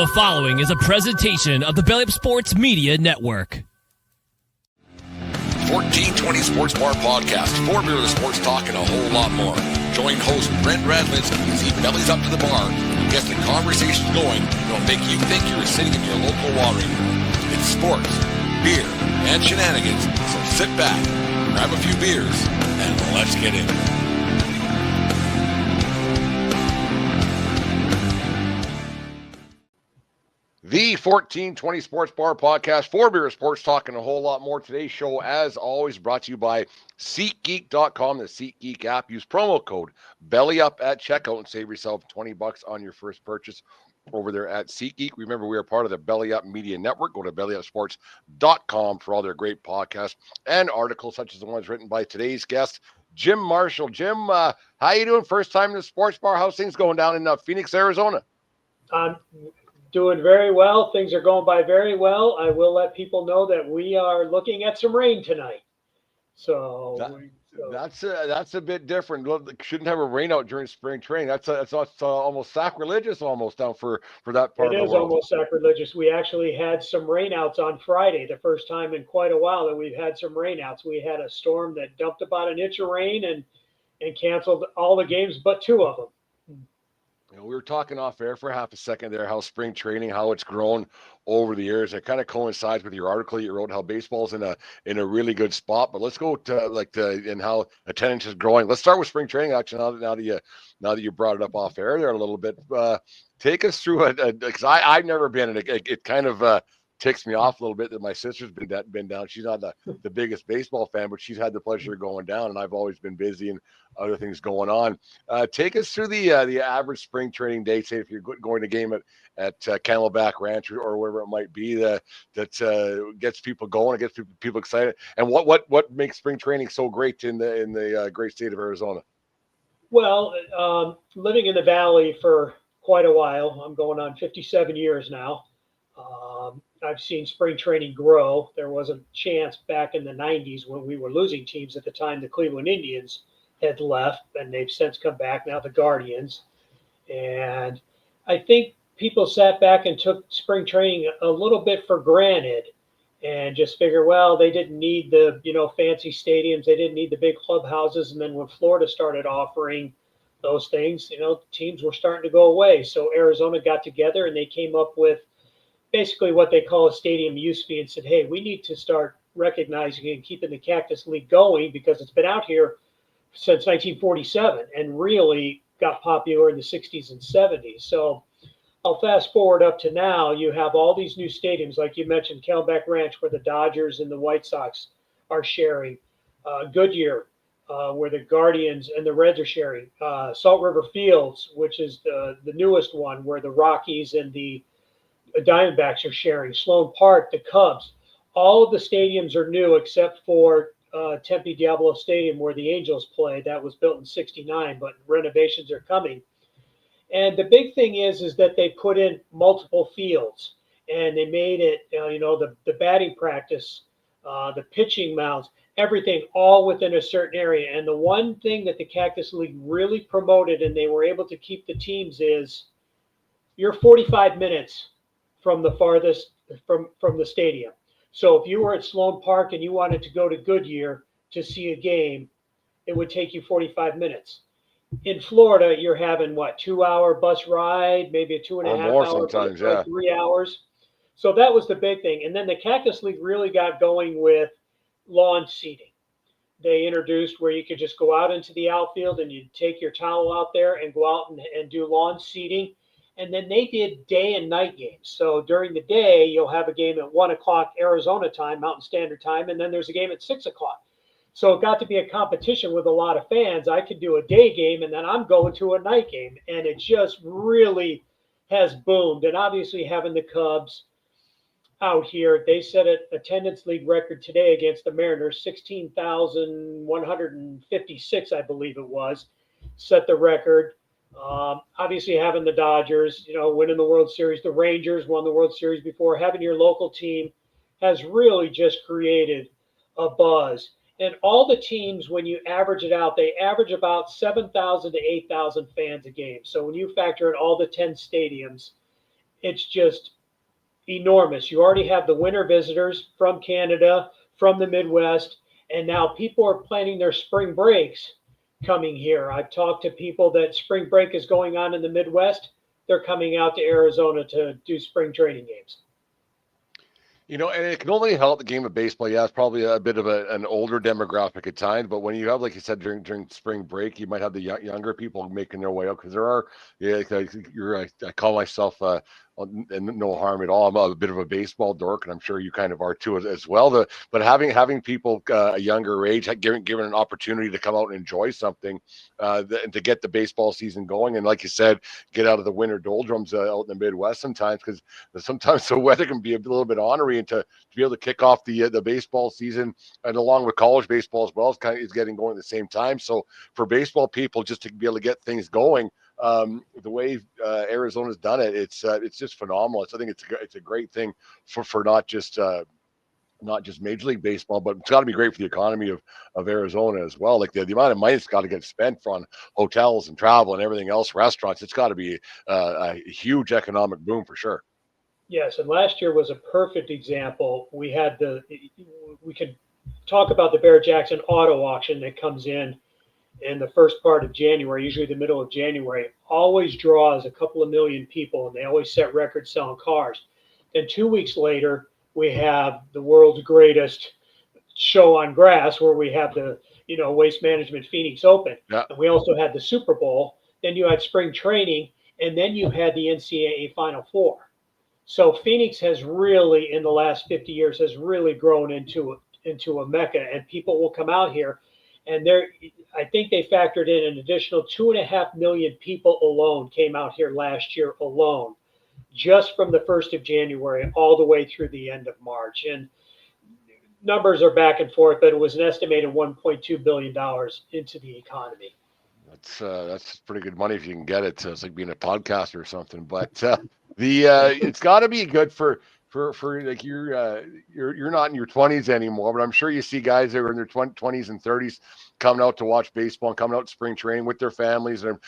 The following is a presentation of the Belly Up Sports Media Network. 1420 Sports Bar Podcast, for beer, the sports talk, and a whole lot more. Join host Brent Radlinsky as he bellies up to the bar and gets the conversation going that'll make you think you're sitting in your local watering hole. It's sports, beer, and shenanigans, so sit back, grab a few beers, and let's get in. The 1420 Sports Bar Podcast, for beer, sports talk, and a whole lot more. Today's show, as always, brought to you by SeatGeek.com, the SeatGeek app. Use promo code BELLYUP at checkout and save yourself $20 on your first purchase over there at SeatGeek. Remember, we are part of the Belly Up Media Network. Go to bellyupsports.com for all their great podcasts and articles, such as the ones written by today's guest, Jim Marshall. Jim, how you doing? First time in the sports bar. How's things going down in Phoenix, Arizona? Doing very well. Things are going by very well. I will let people know that we are looking at some rain tonight. That's a bit different. Shouldn't have a rain out during spring training. That's almost sacrilegious almost down for that part of the world. It is almost sacrilegious. We actually had some rainouts on Friday, the first time in quite a while that we've had some rainouts. We had a storm that dumped about an inch of rain and canceled all the games but two of them. We were talking off air for half a second there, how spring training, how it's grown over the years. It kind of coincides with your article you wrote, how baseball's in a really good spot. But let's go to and how attendance is growing. Let's start with spring training. Actually, now that you brought it up off air there a little bit, take us through it, because I've never been, and it kind of ticks me off a little bit that my sister's been down. She's not the biggest baseball fan, but she's had the pleasure of going down, and I've always been busy and other things going on. Take us through the average spring training day. Say if you're going to game at Camelback Ranch or wherever it might be, that gets people going, it gets people excited. And what makes spring training so great in the great state of Arizona? Well, living in the Valley for quite a while, I'm going on 57 years now. I've seen spring training grow. There was a chance back in the 90s when we were losing teams. At the time, the Cleveland Indians had left, and they've since come back, now the Guardians. And I think people sat back and took spring training a little bit for granted and just figured, well, they didn't need the fancy stadiums. They didn't need the big clubhouses. And then when Florida started offering those things, teams were starting to go away. So Arizona got together and they came up with basically what they call a stadium use fee and said, hey, we need to start recognizing and keeping the Cactus League going because it's been out here since 1947 and really got popular in the 60s and 70s. So I'll fast forward up to now. You have all these new stadiums, like you mentioned, Camelback Ranch, where the Dodgers and the White Sox are sharing, Goodyear, where the Guardians and the Reds are sharing, Salt River Fields, which is the newest one, where the Rockies and the Diamondbacks are sharing, Sloan Park, the Cubs. All of the stadiums are new except for Tempe Diablo Stadium, where the Angels play. That was built in '69, but renovations are coming. And the big thing is that they put in multiple fields, and they made it, the batting practice, the pitching mounds, everything all within a certain area. And the one thing that the Cactus League really promoted, and they were able to keep the teams, is you're 45 minutes from the farthest from the stadium. So if you were at Sloan Park and you wanted to go to Goodyear to see a game, it would take you 45 minutes. In Florida, you're having 2-hour bus ride, maybe a 2.5 hour sometimes, bus ride, 3 hours. So that was the big thing. And then the Cactus League really got going with lawn seating. They introduced where you could just go out into the outfield and you'd take your towel out there and go out and do lawn seating. And then they did day and night games. So during the day, you'll have a game at 1 o'clock Arizona time, Mountain Standard Time, and then there's a game at 6 o'clock. So it got to be a competition with a lot of fans. I could do a day game, and then I'm going to a night game. And it just really has boomed. And obviously having the Cubs out here, they set an attendance league record today against the Mariners, 16,156, I believe it was, set the record. Obviously having the Dodgers, winning the World Series, the Rangers won the World Series before, having your local team has really just created a buzz. And all the teams, when you average it out, they average about 7,000 to 8,000 fans a game. So when you factor in all the 10 stadiums, it's just enormous. You already have the winter visitors from Canada, from the Midwest, and now people are planning their spring breaks coming here. I've talked to people that spring break is going on in the Midwest. They're coming out to Arizona to do spring training games. You know, and it can only help the game of baseball. Yeah, it's probably a bit of an older demographic at times, but when you have, like you said, during spring break, you might have the younger people making their way out because there are, yeah, like I call myself, and no harm at all. I'm a bit of a baseball dork, and I'm sure you kind of are too as well. But having people a younger age, given an opportunity to come out and enjoy something, and to get the baseball season going, and like you said, get out of the winter doldrums out in the Midwest sometimes, because sometimes the weather can be a little bit ornery, and to be able to kick off the baseball season, and along with college baseball as well, is getting going at the same time. So for baseball people, just to be able to get things going, the way Arizona's done it, it's just phenomenal. I think it's a great thing for not just Major League Baseball, but it's got to be great for the economy of Arizona as well. Like the amount of money that's got to get spent on hotels and travel and everything else, restaurants. It's got to be a huge economic boom for sure. Yes, and last year was a perfect example. We could talk about the Barrett-Jackson auto auction that comes in the first part of January, usually the middle of January. Always draws a couple of million people, and they always set records selling cars. Then 2 weeks later, we have the world's greatest show on grass, where we have the Waste Management Phoenix Open, Yeah. and we also had the Super Bowl. Then you had spring training, and then you had the NCAA Final Four. So Phoenix has really, in the last 50 years, has really grown into a mecca, and people will come out here, and I think they factored in an additional 2.5 million people alone came out here last year alone, just from the 1st of January all the way through the end of March. And numbers are back and forth, but it was an estimated $1.2 billion into the economy. That's pretty good money if you can get it. So it's like being a podcaster or something. But it's got to be good for like you're not in your 20s anymore, but I'm sure you see guys that are in their 20s and 30s coming out to watch baseball and coming out to spring training with their families, and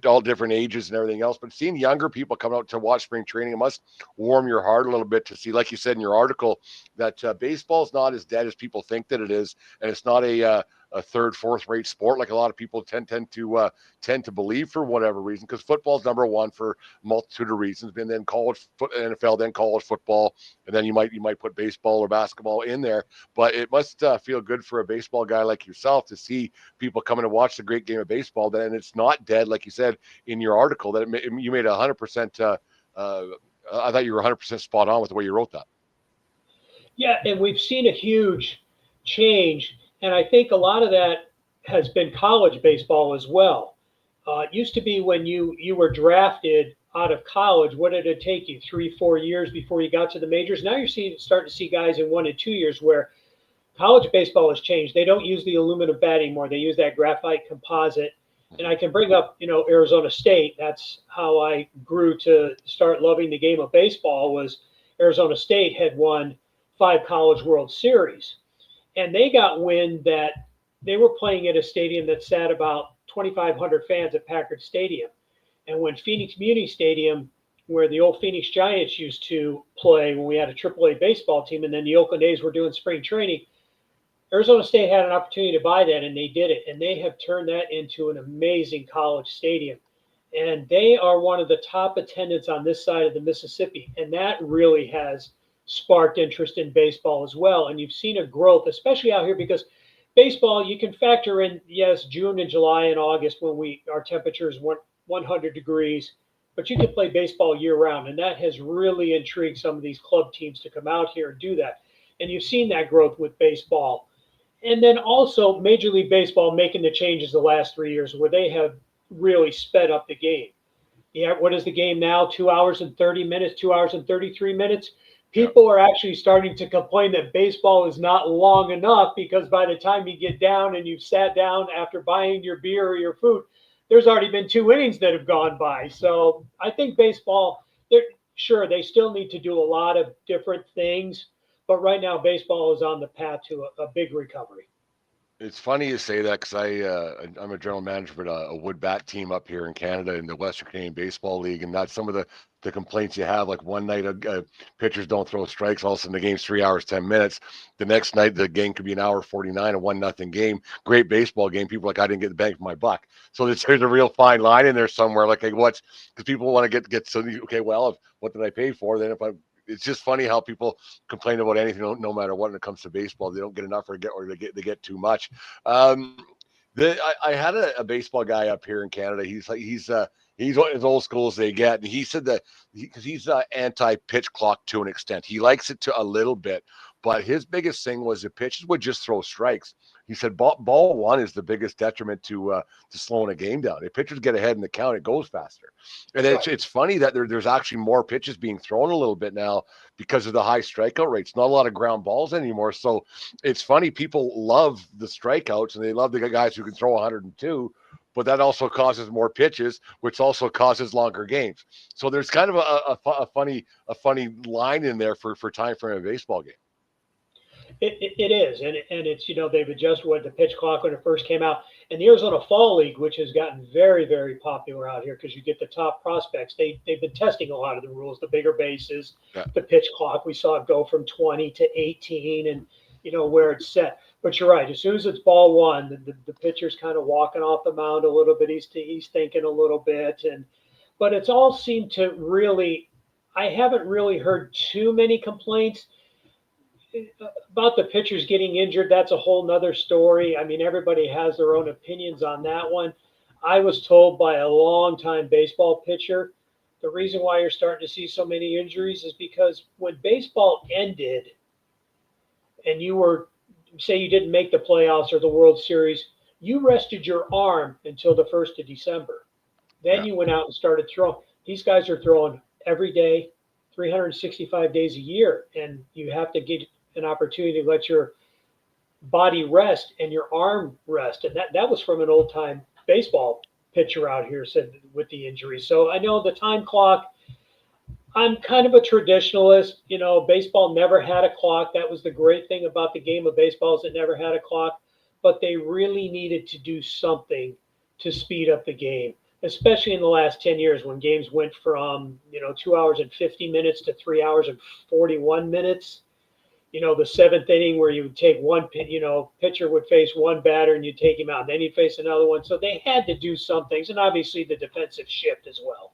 all different ages and everything else. But seeing younger people come out to watch spring training, it must warm your heart a little bit to see, like you said in your article, that baseball is not as dead as people think that it is, and it's not a third, fourth rate sport like a lot of people tend to believe for whatever reason, because football's number one for a multitude of reasons, and then NFL, then college football, and then you might put baseball or basketball in there. But it must feel good for a baseball guy like yourself to see people coming to watch the great game of baseball. Then it's not dead, like you said in your article, that you made 100%. I thought you were 100% spot on with the way you wrote that. Yeah, and we've seen a huge change, and I think a lot of that has been college baseball as well. It used to be when you were drafted out of college, what did it take you, 3-4 years before you got to the majors? Now you're starting to see guys in 1 and 2 years, where college baseball has changed. They don't use the aluminum bat anymore. They use that graphite composite. And I can bring up, Arizona State. That's how I grew to start loving the game of baseball. Was Arizona State had won 5 College World Series, and they got wind that they were playing at a stadium that sat about 2,500 fans at Packard Stadium. And when Phoenix Muni Stadium, where the old Phoenix Giants used to play when we had a AAA baseball team, and then the Oakland A's were doing spring training, Arizona State had an opportunity to buy that, and they did it. And they have turned that into an amazing college stadium. And they are one of the top attendants on this side of the Mississippi. And that really has sparked interest in baseball as well. And you've seen a growth, especially out here, because baseball, you can factor in, yes, June and July and August when our temperatures went 100 degrees, but you can play baseball year round. And that has really intrigued some of these club teams to come out here and do that. And you've seen that growth with baseball. And then also Major League Baseball making the changes the last 3 years, where they have really sped up the game. Yeah, what is the game now? 2 hours and 30 minutes, 2 hours and 33 minutes. People are actually starting to complain that baseball is not long enough, because by the time you get down and you've sat down after buying your beer or your food, there's already been 2 innings that have gone by. So I think baseball, sure, they still need to do a lot of different things, but right now baseball is on the path to a big recovery. It's funny you say that because I'm a general manager for a wood bat team up here in Canada in the Western Canadian Baseball League, and that's some of the complaints you have. Like one night, pitchers don't throw strikes. All of a sudden, the game's 3 hours 10 minutes. The next night, the game could be an hour 49, a 1-0 game. Great baseball game. People are like, I didn't get the bang for my buck. So there's a real fine line in there somewhere. Like, hey, what's because people want to get so okay. Well, what did I pay for? Then if I it's just funny how people complain about anything, no matter what. When it comes to baseball, they don't get enough or they get too much. Um, I had a baseball guy up here in Canada. He's as old school as they get, and he said that because he's anti pitch clock to an extent. He likes it to a little bit, but his biggest thing was the pitches would just throw strikes. He said ball one is the biggest detriment to slowing a game down. If pitchers get ahead in the count, it goes faster. And it's funny that there's actually more pitches being thrown a little bit now because of the high strikeout rates. Not a lot of ground balls anymore. So it's funny. People love the strikeouts and they love the guys who can throw 102, but that also causes more pitches, which also causes longer games. So there's kind of a funny line in there for time frame of a baseball game. It is, and it's they've adjusted what the pitch clock when it first came out, and the Arizona Fall League, which has gotten very very popular out here because you get the top prospects. They've been testing a lot of the rules, the bigger bases, the pitch clock. We saw it go from 20 to 18, and where it's set. But you're right. As soon as it's ball one, the pitcher's kind of walking off the mound a little bit. He's thinking a little bit, but it's all seemed to really. I haven't really heard too many complaints about the pitchers getting injured. That's a whole nother story. I mean, everybody has their own opinions on that one. I was told by a longtime baseball pitcher, the reason why you're starting to see so many injuries is because when baseball ended and say you didn't make the playoffs or the World Series, you rested your arm until the 1st of December. Then you went out and started throwing. These guys are throwing every day, 365 days a year, and you have to get an opportunity to let your body rest and your arm rest. And that was from an old time baseball pitcher out here said with the injury. So I know the time clock, I'm kind of a traditionalist. Baseball never had a clock. That was the great thing about the game of baseball is it never had a clock, but they really needed to do something to speed up the game, especially in the last 10 years when games went from, 2 hours and 50 minutes to 3 hours and 41 minutes. The seventh inning where you would take one, pitcher would face one batter and you'd take him out. Then you'd face another one. So they had to do some things, and obviously the defensive shift as well.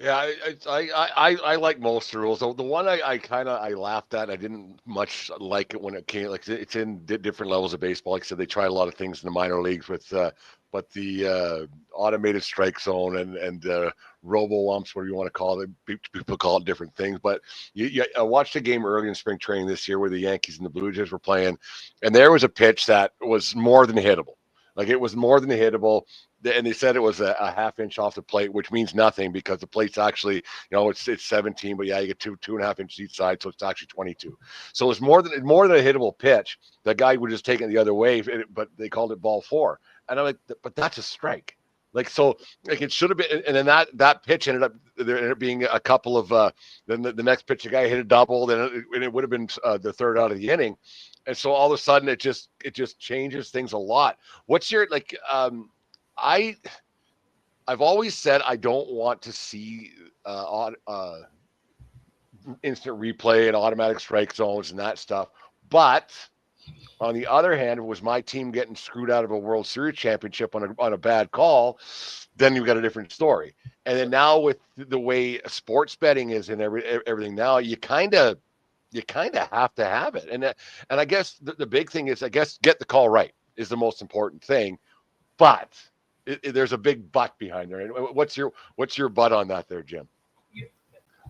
Yeah, I like most of the rules. The one I laughed at, I didn't much like it when it came. Like it's in different levels of baseball. Like I said, they try a lot of things in the minor leagues with, but the automated strike zone and robo umps, whatever you want to call it. People call it different things. But I watched a game early in spring training this year where the Yankees and the Blue Jays were playing, and there was a pitch that was more than hittable. Like it was more than hittable. And they said it was a half inch off the plate, which means nothing because the plate's actually, it's 17, but you get 2.5 inches each side, so it's actually 22. So it's more than a hittable pitch. The guy would just take it the other way, but they called it ball four. And I'm like, but that's a strike. Like so, like it should have been. And then that pitch ended up being a couple of. Then the next pitch, the guy hit a double, then it would have been the third out of the inning. And so all of a sudden, it just changes things a lot. What's your like? I've always said I don't want to see instant replay and automatic strike zones and that stuff. But on the other hand, if it was my team getting screwed out of a World Series championship on a bad call, then you've got a different story. And then now with the way sports betting is and everything now, you kind of have to have it. And I guess the big thing is, I guess, get the call right is the most important thing. But there's a big but behind there. And what's your but on that there, Jim?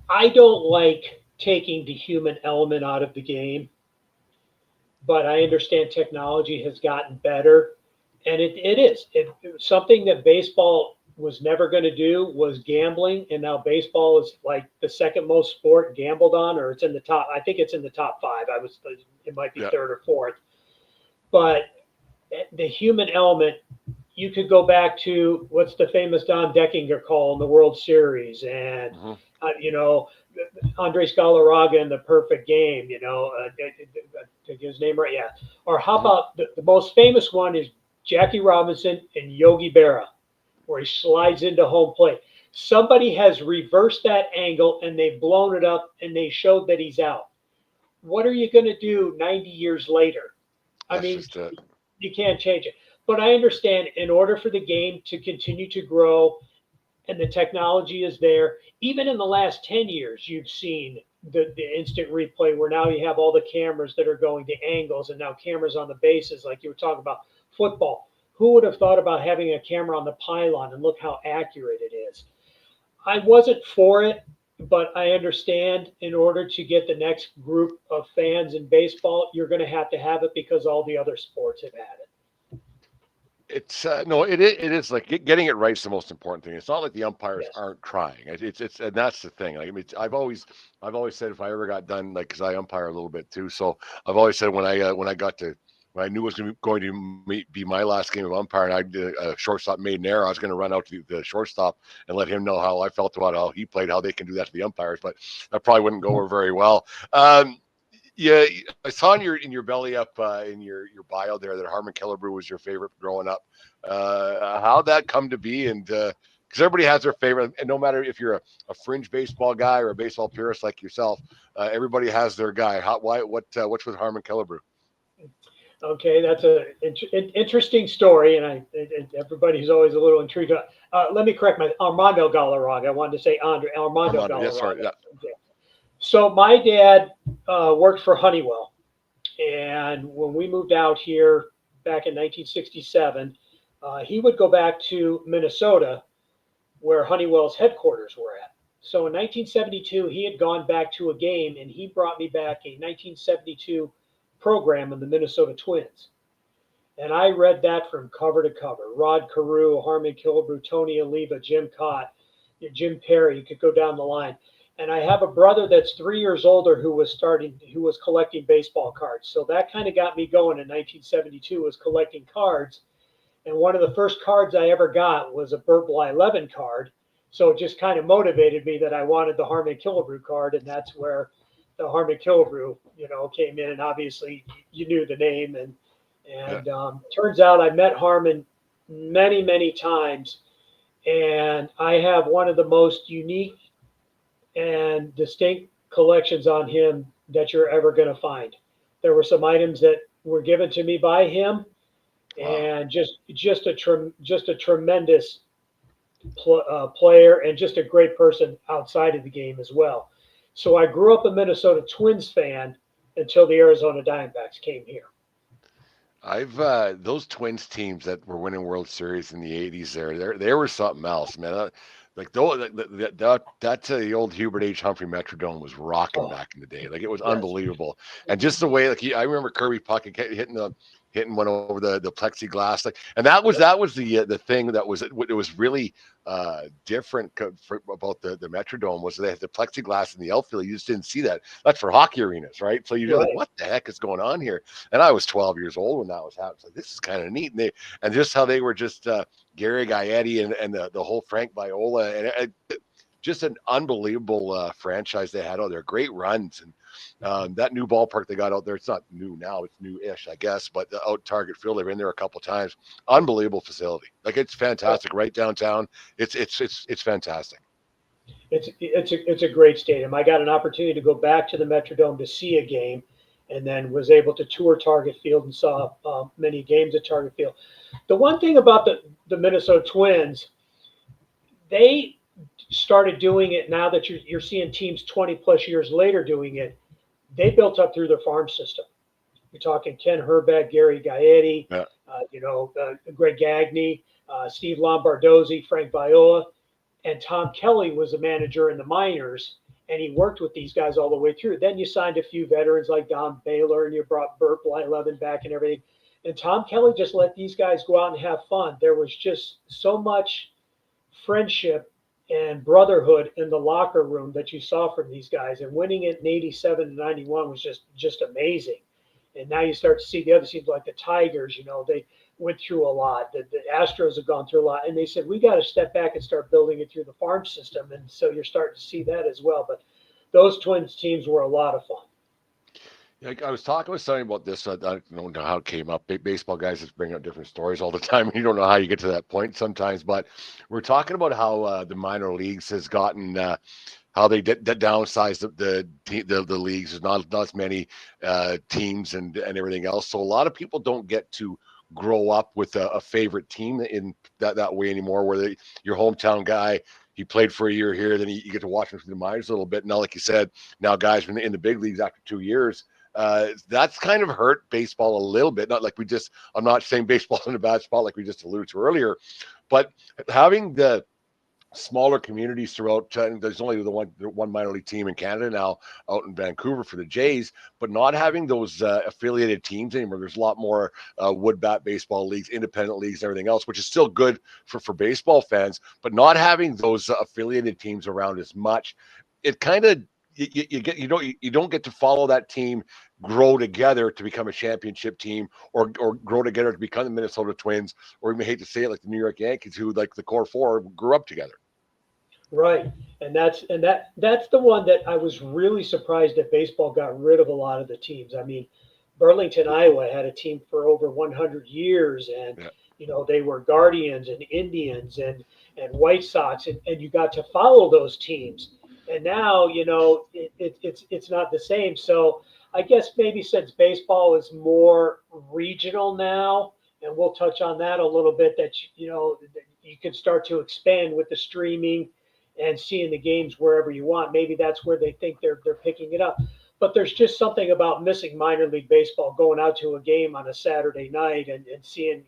I don't like taking the human element out of the game, but I understand technology has gotten better, and it is something that baseball was never going to do was gambling, and now baseball is like the second most sport gambled on, or it's in the top. I think it's in the top 5. It might be third or fourth, but the human element. you could go back to what's the famous Don Deckinger call in the World Series, and Andres Galarraga in the perfect game. To get his name right, yeah. Or how about the most famous one is Jackie Robinson and Yogi Berra, where he slides into home plate. Somebody has reversed that angle and they've blown it up and they showed that he's out. What are you going to do 90 years later? I mean, you can't change it. But I understand in order for the game to continue to grow and the technology is there, even in the last 10 years, you've seen the instant replay where now you have all the cameras that are going to angles and now cameras on the bases, like you were talking about football. Who would have thought about having a camera on the pylon and look how accurate it is? I wasn't for it, but I understand in order to get the next group of fans in baseball, you're going to have it because all the other sports have had it. It's no, it is like getting it right is the most important thing. It's not like the umpires aren't trying. It's and that's the thing. Like, I mean, I've always said if I ever got done, like, because I umpire a little bit too, so I've always said when I knew it was going to be my last game of umpire, and I did a shortstop made an error, I was going to run out to the shortstop and let him know how I felt about how he played, how they can do that to the umpires, but that probably wouldn't go over very well. Yeah, I saw in your belly up in your bio there that Harmon Killebrew was your favorite growing up. How'd that come to be? And because everybody has their favorite, and no matter if you're a fringe baseball guy or a baseball purist like yourself, everybody has their guy. What's with Harmon Killebrew? Okay, that's an interesting story, and everybody's always a little intrigued. Let me correct Armando Galarraga. I wanted to say Armando Galarraga. Yes, sorry, yeah. Okay. So my dad worked for Honeywell, and when we moved out here back in 1967, he would go back to Minnesota, where Honeywell's headquarters were at. So in 1972, he had gone back to a game, and he brought me back a 1972 program of the Minnesota Twins. And I read that from cover to cover. Rod Carew, Harmon Killebrew, Tony Oliva, Jim Cott, Jim Perry, you could go down the line. And I have a brother that's 3 years older who was collecting baseball cards. So that kind of got me going in 1972, was collecting cards. And one of the first cards I ever got was a Burt Bly-Levin card. So it just kind of motivated me that I wanted the Harmon Killebrew card, and that's where the Harmon Killebrew, came in. And obviously you knew the name. And turns out I met Harmon many, many times. And I have one of the most unique and distinct collections on him that you're ever going to find. There were some items that were given to me by him, and just a tremendous player and just a great person outside of the game as well. So I grew up a Minnesota Twins fan until the Arizona Diamondbacks came here. I've those Twins teams that were winning World Series in the '80s. They were something else, man. Like the old Hubert H. Humphrey Metrodome was rocking back in the day. Like, it was unbelievable, and just the way, like, I remember Kirby Puckett hitting one over the plexiglass, like, and that was the thing that was, it was really different about the Metrodome, was they had the plexiglass in the outfield. You just didn't see that. That's for hockey arenas, right? So you're like, what the heck is going on here? And I was 12 years old when that was happening. Like, this is kind of neat, and just how they were just Gary Gaetti and the whole Frank Viola, and just an unbelievable franchise they had out there. Great runs, and that new ballpark they got out there, it's not new now, it's new-ish, I guess, but the out Target Field, they've been there a couple times. Unbelievable facility. Like, it's fantastic, right downtown. It's fantastic. It's a great stadium. I got an opportunity to go back to the Metrodome to see a game, and then was able to tour Target Field and saw many games at Target Field. The one thing about the Minnesota Twins, they started doing it now that you're seeing teams 20 plus years later doing it. They built up through their farm system. You're talking Ken Herbeck, Gary Gaetti, Greg Gagne, Steve Lombardozzi, Frank Viola, and Tom Kelly was a manager in the minors, and he worked with these guys all the way through. Then you signed a few veterans like Don Baylor, and you brought Burt Bly-Levin back and everything. And Tom Kelly just let these guys go out and have fun. There was just so much friendship and brotherhood in the locker room that you saw from these guys. And winning it in 87 and 91 was just amazing. And now you start to see the other teams like the Tigers, went through a lot. The Astros have gone through a lot, and they said we got to step back and start building it through the farm system, and so you're starting to see that as well. But those Twins teams were a lot of fun. Like I was talking with somebody about this. I don't know how it came up. Baseball guys just bring up different stories all the time. You don't know how you get to that point sometimes. But we're talking about how the minor leagues has gotten how they downsized the leagues. There's not as many teams and everything else. So a lot of people don't get to grow up with a favorite team in that way anymore. Where your hometown guy. He played for a year here, then you get to watch him through the minors a little bit. Now, like you said, now guys in the big leagues after 2 years. That's kind of hurt baseball a little bit. Not like I'm not saying baseball's in a bad spot like we just alluded to earlier, but having the smaller communities throughout, there's only the one minor league team in Canada now out in Vancouver for the Jays, but not having those affiliated teams anymore. There's a lot more wood bat baseball leagues, independent leagues, and everything else, which is still good for baseball fans, but not having those affiliated teams around as much. It kind of you don't get to follow that team grow together to become a championship team or grow together to become the Minnesota Twins, or you may hate to say it, like the New York Yankees, who like the core four grew up together. Right. And that's the one that I was really surprised that baseball got rid of a lot of the teams. I mean, Burlington, Iowa had a team for over 100 years, and they were Guardians and Indians and White Sox, and you got to follow those teams. And now, it's not the same. So I guess maybe since baseball is more regional now, and we'll touch on that a little bit, that you can start to expand with the streaming and seeing the games wherever you want. Maybe that's where they think they're picking it up. But there's just something about missing minor league baseball, going out to a game on a Saturday night and seeing,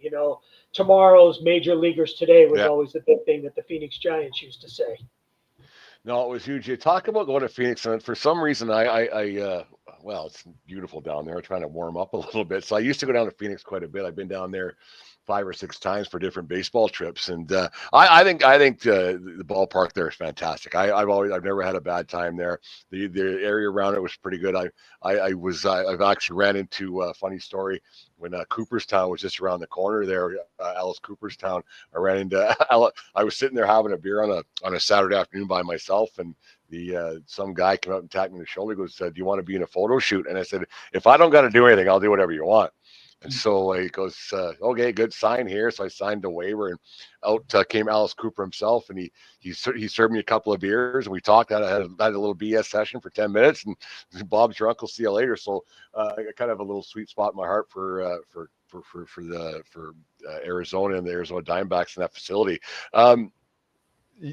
tomorrow's major leaguers today was always the big thing that the Phoenix Giants used to say. No, it was huge. You talk about going to Phoenix, and for some reason, well, it's beautiful down there. I'm trying to warm up a little bit. So I used to go down to Phoenix quite a bit. I've been down there 5 or 6 times for different baseball trips, and I think the ballpark there is fantastic. I've never had a bad time there. The area around it was pretty good. I've actually ran into a funny story when Cooperstown was just around the corner there, Alice Cooperstown. I ran into I was sitting there having a beer on a Saturday afternoon by myself, and some guy came up and tapped me on the shoulder. He goes, "Do you want to be in a photo shoot?" And I said, "If I don't got to do anything, I'll do whatever you want." And so he goes, "Okay, good, sign here." So I signed a waiver, and out came Alice Cooper himself, and he served me a couple of beers, and we talked. I had a little BS session for 10 minutes, and Bob's your uncle. See you later. So I kind of have a little sweet spot in my heart for Arizona and the Arizona Diamondbacks in that facility.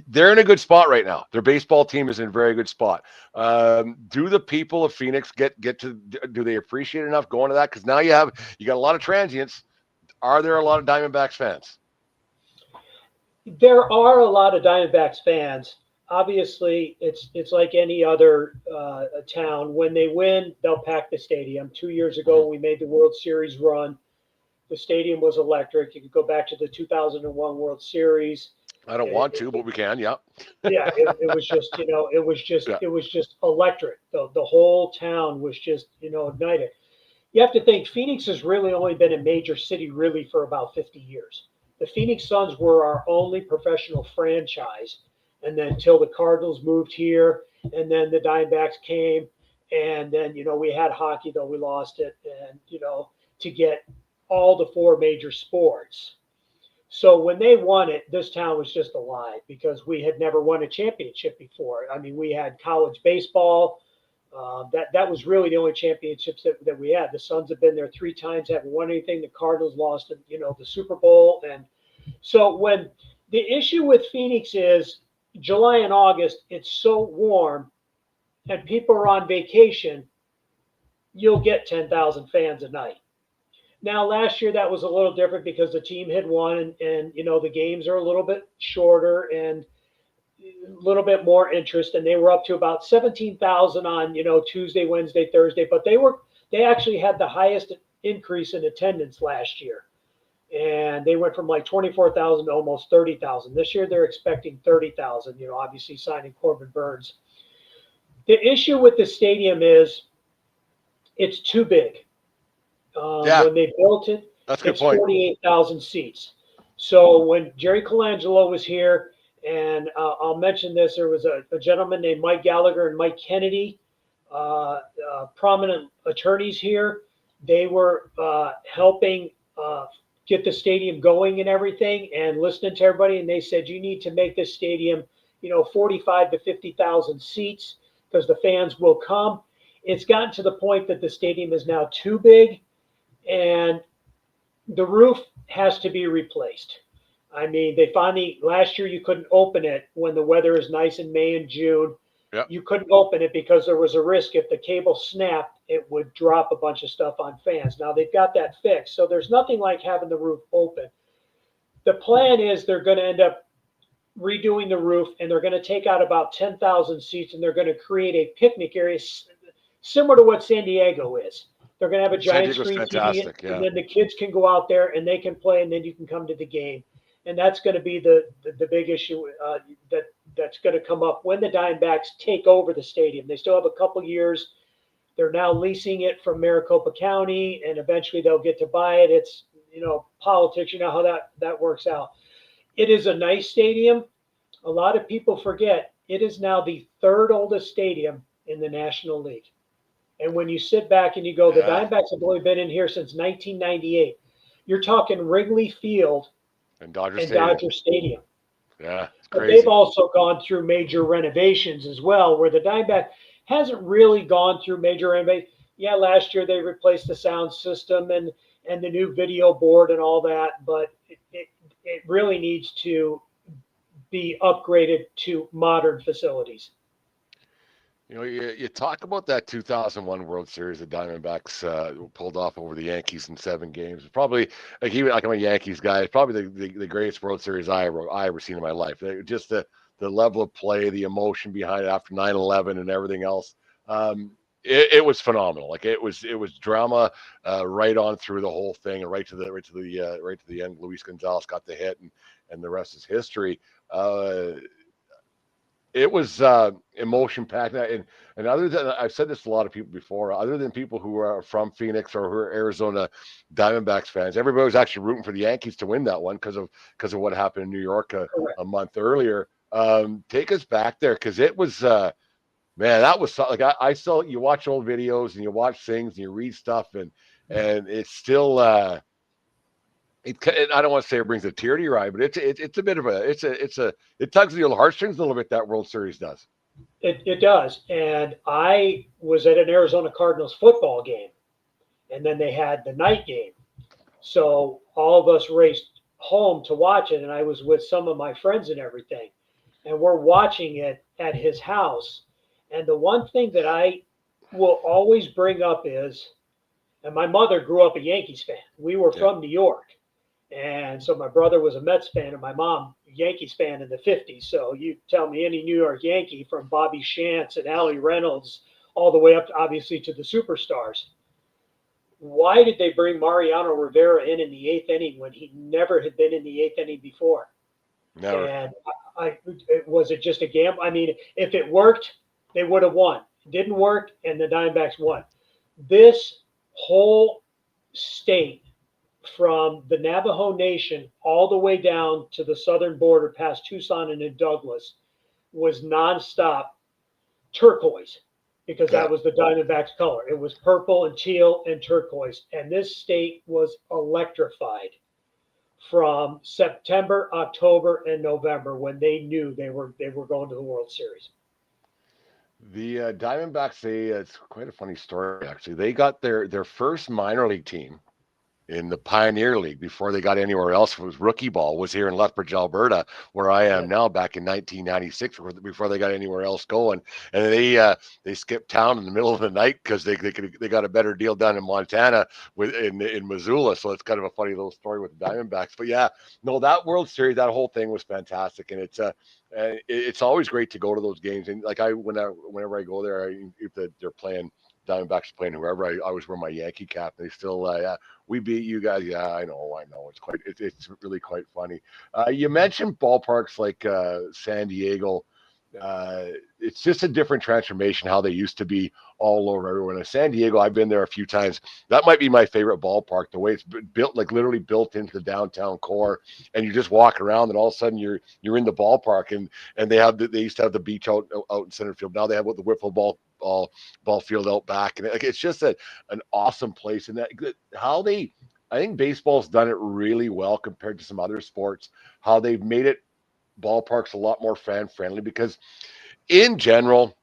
They're in a good spot right now. Their baseball team is in a very good spot. Do the people of Phoenix get to? Do they appreciate enough going to that? Because now you got a lot of transients. Are there a lot of Diamondbacks fans? There are a lot of Diamondbacks fans. Obviously, it's like any other town. When they win, they'll pack the stadium. 2 years ago, we made the World Series run. The stadium was electric. You could go back to the 2001 World Series. I don't want to, but we can. Yeah. Yeah, it was just, it was just electric. The whole town was just, ignited. You have to think Phoenix has really only been a major city really for about 50 years. The Phoenix Suns were our only professional franchise, and then until the Cardinals moved here, and then the Diamondbacks came, and then we had hockey, though we lost it, and to get all the 4 major sports. So when they won it, this town was just alive because we had never won a championship before. I mean, we had college baseball. That was really the only championships that we had. The Suns have been there 3 times, haven't won anything. The Cardinals lost, the Super Bowl. And so when the issue with Phoenix is July and August, it's so warm and people are on vacation, you'll get 10,000 fans a night. Now, last year, that was a little different because the team had won and the games are a little bit shorter and a little bit more interest. And they were up to about 17,000 on, Tuesday, Wednesday, Thursday. But they actually had the highest increase in attendance last year. And they went from like 24,000 to almost 30,000. This year, they're expecting 30,000, obviously signing Corbin Burns. The issue with the stadium is it's too big. When they built it, That's a good It's point. 48,000 seats. So when Jerry Colangelo was here, and I'll mention this, there was a gentleman named Mike Gallagher and Mike Kennedy, prominent attorneys here. They were helping get the stadium going and everything, and listening to everybody. And they said, you need to make this stadium, 45 to 50,000 seats, because the fans will come. It's gotten to the point that the stadium is now too big, and the roof has to be replaced. I mean, they finally, last year you couldn't open it when the weather is nice in May and June. Yep. You couldn't open it because there was a risk if the cable snapped, it would drop a bunch of stuff on fans. Now they've got that fixed. So there's nothing like having the roof open. The plan is they're going to end up redoing the roof, and they're going to take out about 10,000 seats, and they're going to create a picnic area similar to what San Diego is. They're going to have a giant screen TV, and then the kids can go out there and they can play, and then you can come to the game. And that's going to be the big issue that's going to come up when the Diamondbacks take over the stadium. They still have a couple years. They're now leasing it from Maricopa County, and eventually they'll get to buy it. It's, politics, how that works out. It is a nice stadium. A lot of people forget it is now the third oldest stadium in the National League. And when you sit back and you go, the Diamondbacks have only been in here since 1998. You're talking Wrigley Field and Dodger Stadium. Yeah, it's but crazy. They've also gone through major renovations as well, where the Diamondback hasn't really gone through major renovations. Yeah, last year they replaced the sound system and the new video board and all that, but it really needs to be upgraded to modern facilities. You talk about that 2001 World Series the Diamondbacks pulled off over the Yankees in 7 games. Probably, I'm a Yankees guy. It's probably the greatest World Series I ever seen in my life. Just the level of play, the emotion behind it after 9/11 and everything else. It was phenomenal. Like it was drama right on through the whole thing, and right to the end. Luis Gonzalez got the hit, and the rest is history. It was emotion packed, and other than, I've said this to a lot of people before, other than people who are from Phoenix or who are Arizona Diamondbacks fans, everybody was actually rooting for the Yankees to win that one because of what happened in New York a month earlier. Take us back there, because it was man, that was like I still, you watch old videos and you watch things and you read stuff, and it's still. I don't want to say it brings a tear to your eye, but it's a bit of it tugs at your heartstrings a little bit. That World Series does. It does. And I was at an Arizona Cardinals football game, and then they had the night game. So all of us raced home to watch it, and I was with some of my friends and everything, and we're watching it at his house. And the one thing that I will always bring up is, and my mother grew up a Yankees fan. We were from New York. And so my brother was a Mets fan and my mom a Yankees fan in the 50s. So you tell me any New York Yankee, from Bobby Shantz and Allie Reynolds all the way up, obviously, to the superstars. Why did they bring Mariano Rivera in the 8th inning when he never had been in the 8th inning before? Never. And was it just a gamble? I mean, if it worked, they would have won. It didn't work, and the Diamondbacks won. This whole state, from the Navajo Nation all the way down to the southern border past Tucson and in Douglas, was nonstop turquoise, because that was the Diamondbacks color. It was purple and teal and turquoise. And this state was electrified from September, October, and November, when they knew they were going to the World Series. The Diamondbacks, it's quite a funny story, actually. They got their first minor league team in the Pioneer League before they got anywhere else. It was rookie ball, was here in Lethbridge, Alberta, where I am now, back in 1996, before they got anywhere else going. And they skipped town in the middle of the night because they got a better deal done in Montana in Missoula. So it's kind of a funny little story with the Diamondbacks. But yeah, no, that World Series, that whole thing was fantastic, and it's always great to go to those games. And like whenever I go there, if they're playing, Diamondbacks playing whoever, I always wear my Yankee cap. They still, we beat you guys. Yeah, I know. It's really quite funny. You mentioned ballparks like San Diego it's just a different transformation how they used to be all over everywhere. In San Diego, I've been there a few times. That might be my favorite ballpark, the way it's built, like literally built into the downtown core, and you just walk around and all of a sudden you're in the ballpark, and they used to have the beach out in center field. Now they have the wiffle ball field out back, and it's just an awesome place. And that how they, I think baseball's done it really well compared to some other sports, how they've made it ballparks a lot more fan friendly, because in general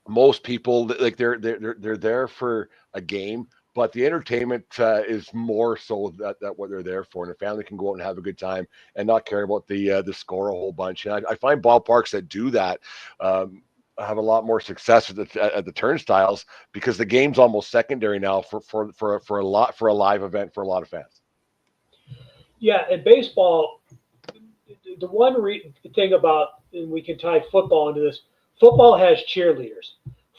most people, like they're there for a game, but the entertainment is more so that what they're there for, and the family can go out and have a good time and not care about the score a whole bunch. And I find ballparks that do that have a lot more success at the turnstiles, because the game's almost secondary now for a live event for a lot of fans. Yeah, and baseball, the one thing about, and we can tie football into this, football has cheerleaders.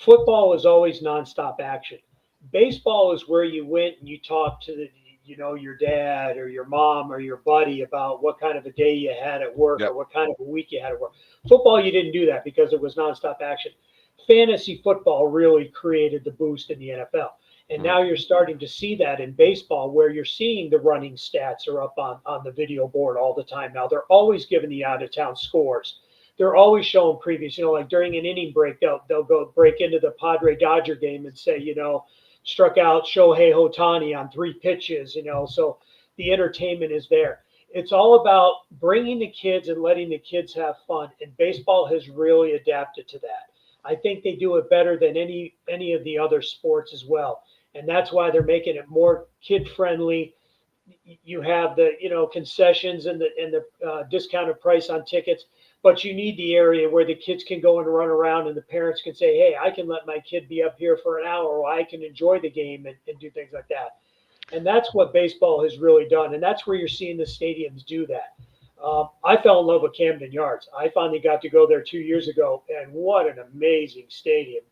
Football is always nonstop action. Baseball is where you went and you talked to your dad or your mom or your buddy about what kind of a day you had at work, Yep. or what kind of a week you had at work. Football, you didn't do that because it was nonstop action. Fantasy football really created the boost in the NFL. And now you're starting to see that in baseball, where you're seeing the running stats are up on the video board all the time. Now they're always giving the out of town scores. They're always showing previous, like during an inning break, they'll go break into the Padre Dodger game and say, struck out Shohei Ohtani on 3 pitches, so the entertainment is there. It's all about bringing the kids and letting the kids have fun. And baseball has really adapted to that. I think they do it better than any of the other sports as well. And that's why they're making it more kid friendly. You have the concessions and the discounted price on tickets, but you need the area where the kids can go and run around, and the parents can say, hey, I can let my kid be up here for an hour, or I can enjoy the game and do things like that. And that's what baseball has really done, and that's where you're seeing the stadiums do that. I fell in love with Camden Yards. I finally got to go there 2 years ago, and what an amazing stadium.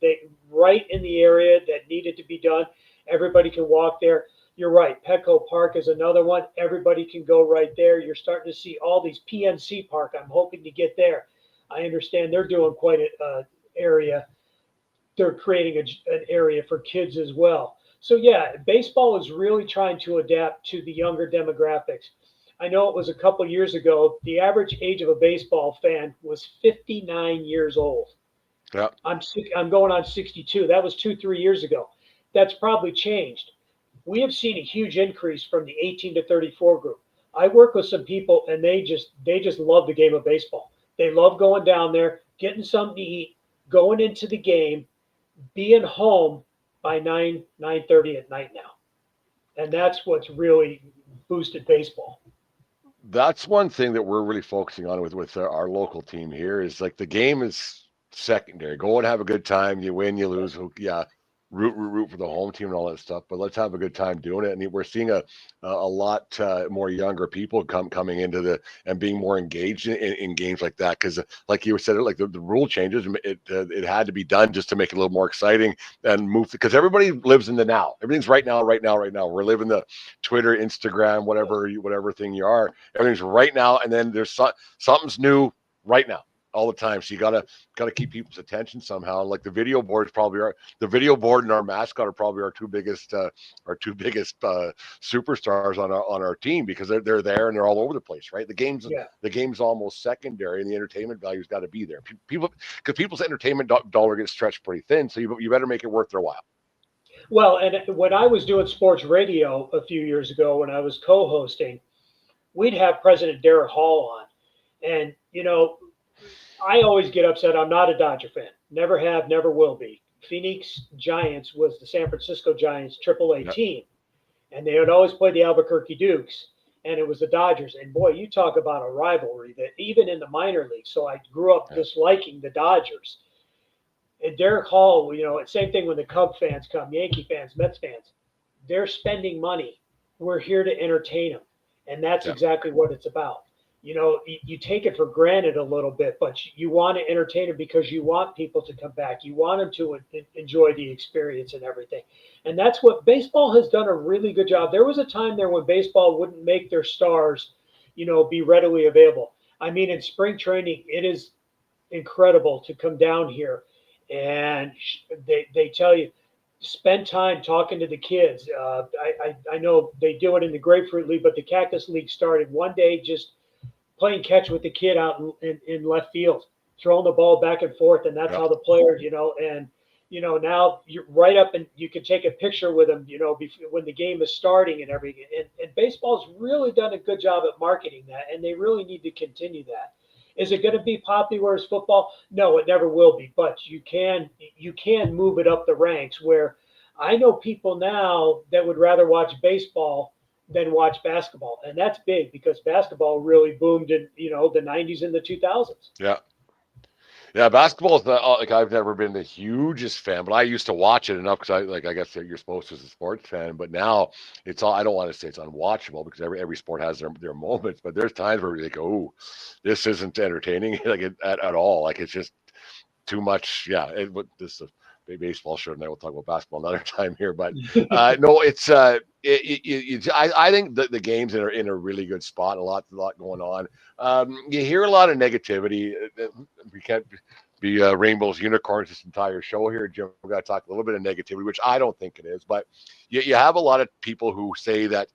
Right in the area that needed to be done. Everybody can walk there. You're right. Petco Park is another one. Everybody can go right there. You're starting to see all these PNC Park. I'm hoping to get there. I understand they're doing quite an area. They're creating an area for kids as well. So, yeah, baseball is really trying to adapt to the younger demographics. I know it was a couple years ago, the average age of a baseball fan was 59 years old. Yeah. I'm going on 62. That was 2-3 years ago. That's probably changed. We have seen a huge increase from the 18 to 34 group. I work with some people, and they just love the game of baseball. They love going down there, getting something to eat, going into the game, being home by 9:30 at night now. And that's what's really boosted baseball. That's one thing that we're really focusing on with our local team here, is like the game is secondary. Go and have a good time. You win, you lose. Yeah, root for the home team and all that stuff. But let's have a good time doing it. And we're seeing a lot more younger people coming into and being more engaged in games like that, because like you said, like the rule changes, it had to be done just to make it a little more exciting and move, because everybody lives in the now. Everything's right now. We're living the Twitter, Instagram, whatever thing you are. Everything's right now, and then there's something's new right now all the time. So you gotta keep people's attention somehow. Like the video board and our mascot are probably our two biggest superstars on our team, because they're there and they're all over the place, right? The game's almost secondary, and the entertainment value's got to be there. Because people's entertainment dollar gets stretched pretty thin, so you better make it worth their while. Well, and when I was doing sports radio a few years ago, when I was co-hosting, we'd have President Derek Hall on, and I always get upset. I'm not a Dodger fan. Never have, never will be. Phoenix Giants was the San Francisco Giants AAA team, and they would always play the Albuquerque Dukes, and it was the Dodgers. And boy, you talk about a rivalry that even in the minor league. So I grew up disliking the Dodgers. And Derek Hall, same thing when the Cub fans come, Yankee fans, Mets fans. They're spending money. We're here to entertain them, and that's exactly what it's about. You take it for granted a little bit, but you want to entertain them because you want people to come back. You want them to enjoy the experience and everything. And that's what baseball has done a really good job. There was a time there when baseball wouldn't make their stars, be readily available. I mean, in spring training, it is incredible to come down here, and they tell you, spend time talking to the kids. I know they do it in the Grapefruit League, but the Cactus League started one day just playing catch with the kid out in left field, throwing the ball back and forth, and that's how the players, and now you're right up and you can take a picture with them, when the game is starting and everything. And baseball's really done a good job at marketing that, and they really need to continue that. Is it going to be popular as football? No, it never will be. But you can move it up the ranks. Where I know people now that would rather watch baseball than watch basketball, and that's big because basketball really boomed in the 90s and the 2000s. Yeah. Yeah, basketball is not like I've never been the hugest fan, but I used to watch it enough because I guess you're supposed to as a sports fan. But now it's all I don't want to say it's unwatchable because every sport has their moments. But there's times where they go, "Oh, this isn't entertaining like at all. Like it's just too much." Yeah, this is a baseball show, and we'll talk about basketball another time here. But no, it's I think the game's in a really good spot. A lot going on. You hear a lot of negativity. We can't be rainbows, unicorns this entire show here, Jim. We're going to talk a little bit of negativity, which I don't think it is. But you have a lot of people who say that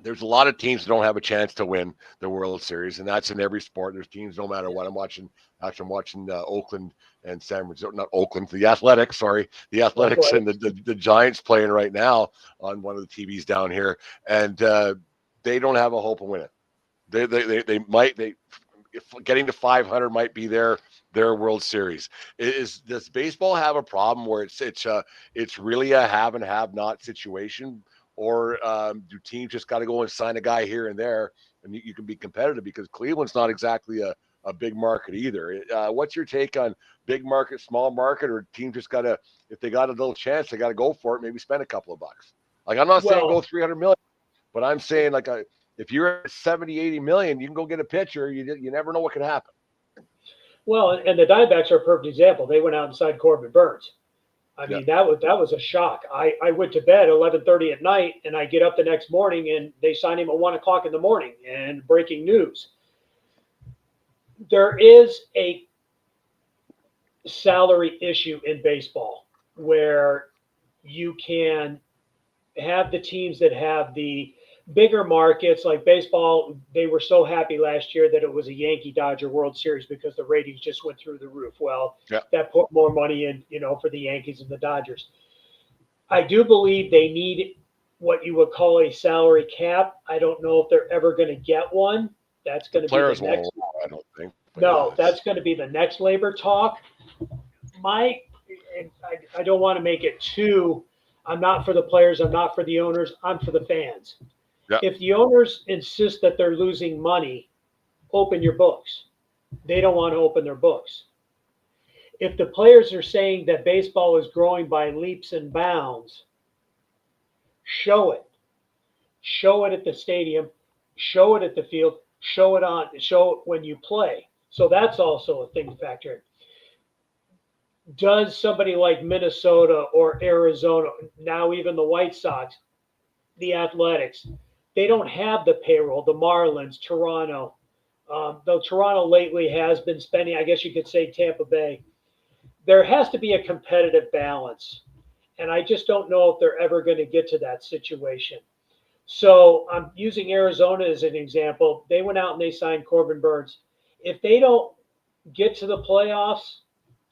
there's a lot of teams that don't have a chance to win the World Series, and that's in every sport. There's teams no matter what. I'm watching Oakland and San Francisco, not Oakland, the Athletics, and the Giants playing right now on one of the TVs down here, and they don't have a hope of winning. They might if getting to 500 might be their World Series. Does baseball have a problem where it's really a have and have not situation? Or do teams just got to go and sign a guy here and there, and you can be competitive? Because Cleveland's not exactly a big market either. What's your take on big market, small market, or teams just got to, if they got a little chance, they got to go for it, maybe spend a couple of bucks? Like, I'm not saying go 300 million, but I'm saying if you're at 70, 80 million, you can go get a pitcher. You never know what could happen. Well, and the Diamondbacks are a perfect example. They went out and signed Corbin Burns. I mean, that was a shock. I went to bed 11:30 at night, and I get up the next morning, and they signed him at 1:00 in the morning. And breaking news: there is a salary issue in baseball where you can have the teams that have the bigger markets. Like baseball, they were so happy last year that it was a Yankee-Dodger World Series because the ratings just went through the roof. Well, that put more money in, for the Yankees and the Dodgers. I do believe they need what you would call a salary cap. I don't know if they're ever going to get one. That's going to be the next. I don't think. No, that's going to be the next labor talk. I don't want to make it too. I'm not for the players. I'm not for the owners. I'm for the fans. Yeah. If the owners insist that they're losing money, open your books. They don't want to open their books. If the players are saying that baseball is growing by leaps and bounds, show it. Show it at the stadium. Show it at the field. Show it when you play. So that's also a thing to factor in. Does somebody like Minnesota or Arizona, now even the White Sox, the Athletics, they don't have the payroll, the Marlins, Toronto. Though Toronto lately has been spending, I guess you could say Tampa Bay. There has to be a competitive balance. And I just don't know if they're ever going to get to that situation. So I'm using Arizona as an example. They went out and they signed Corbin Burns. If they don't get to the playoffs,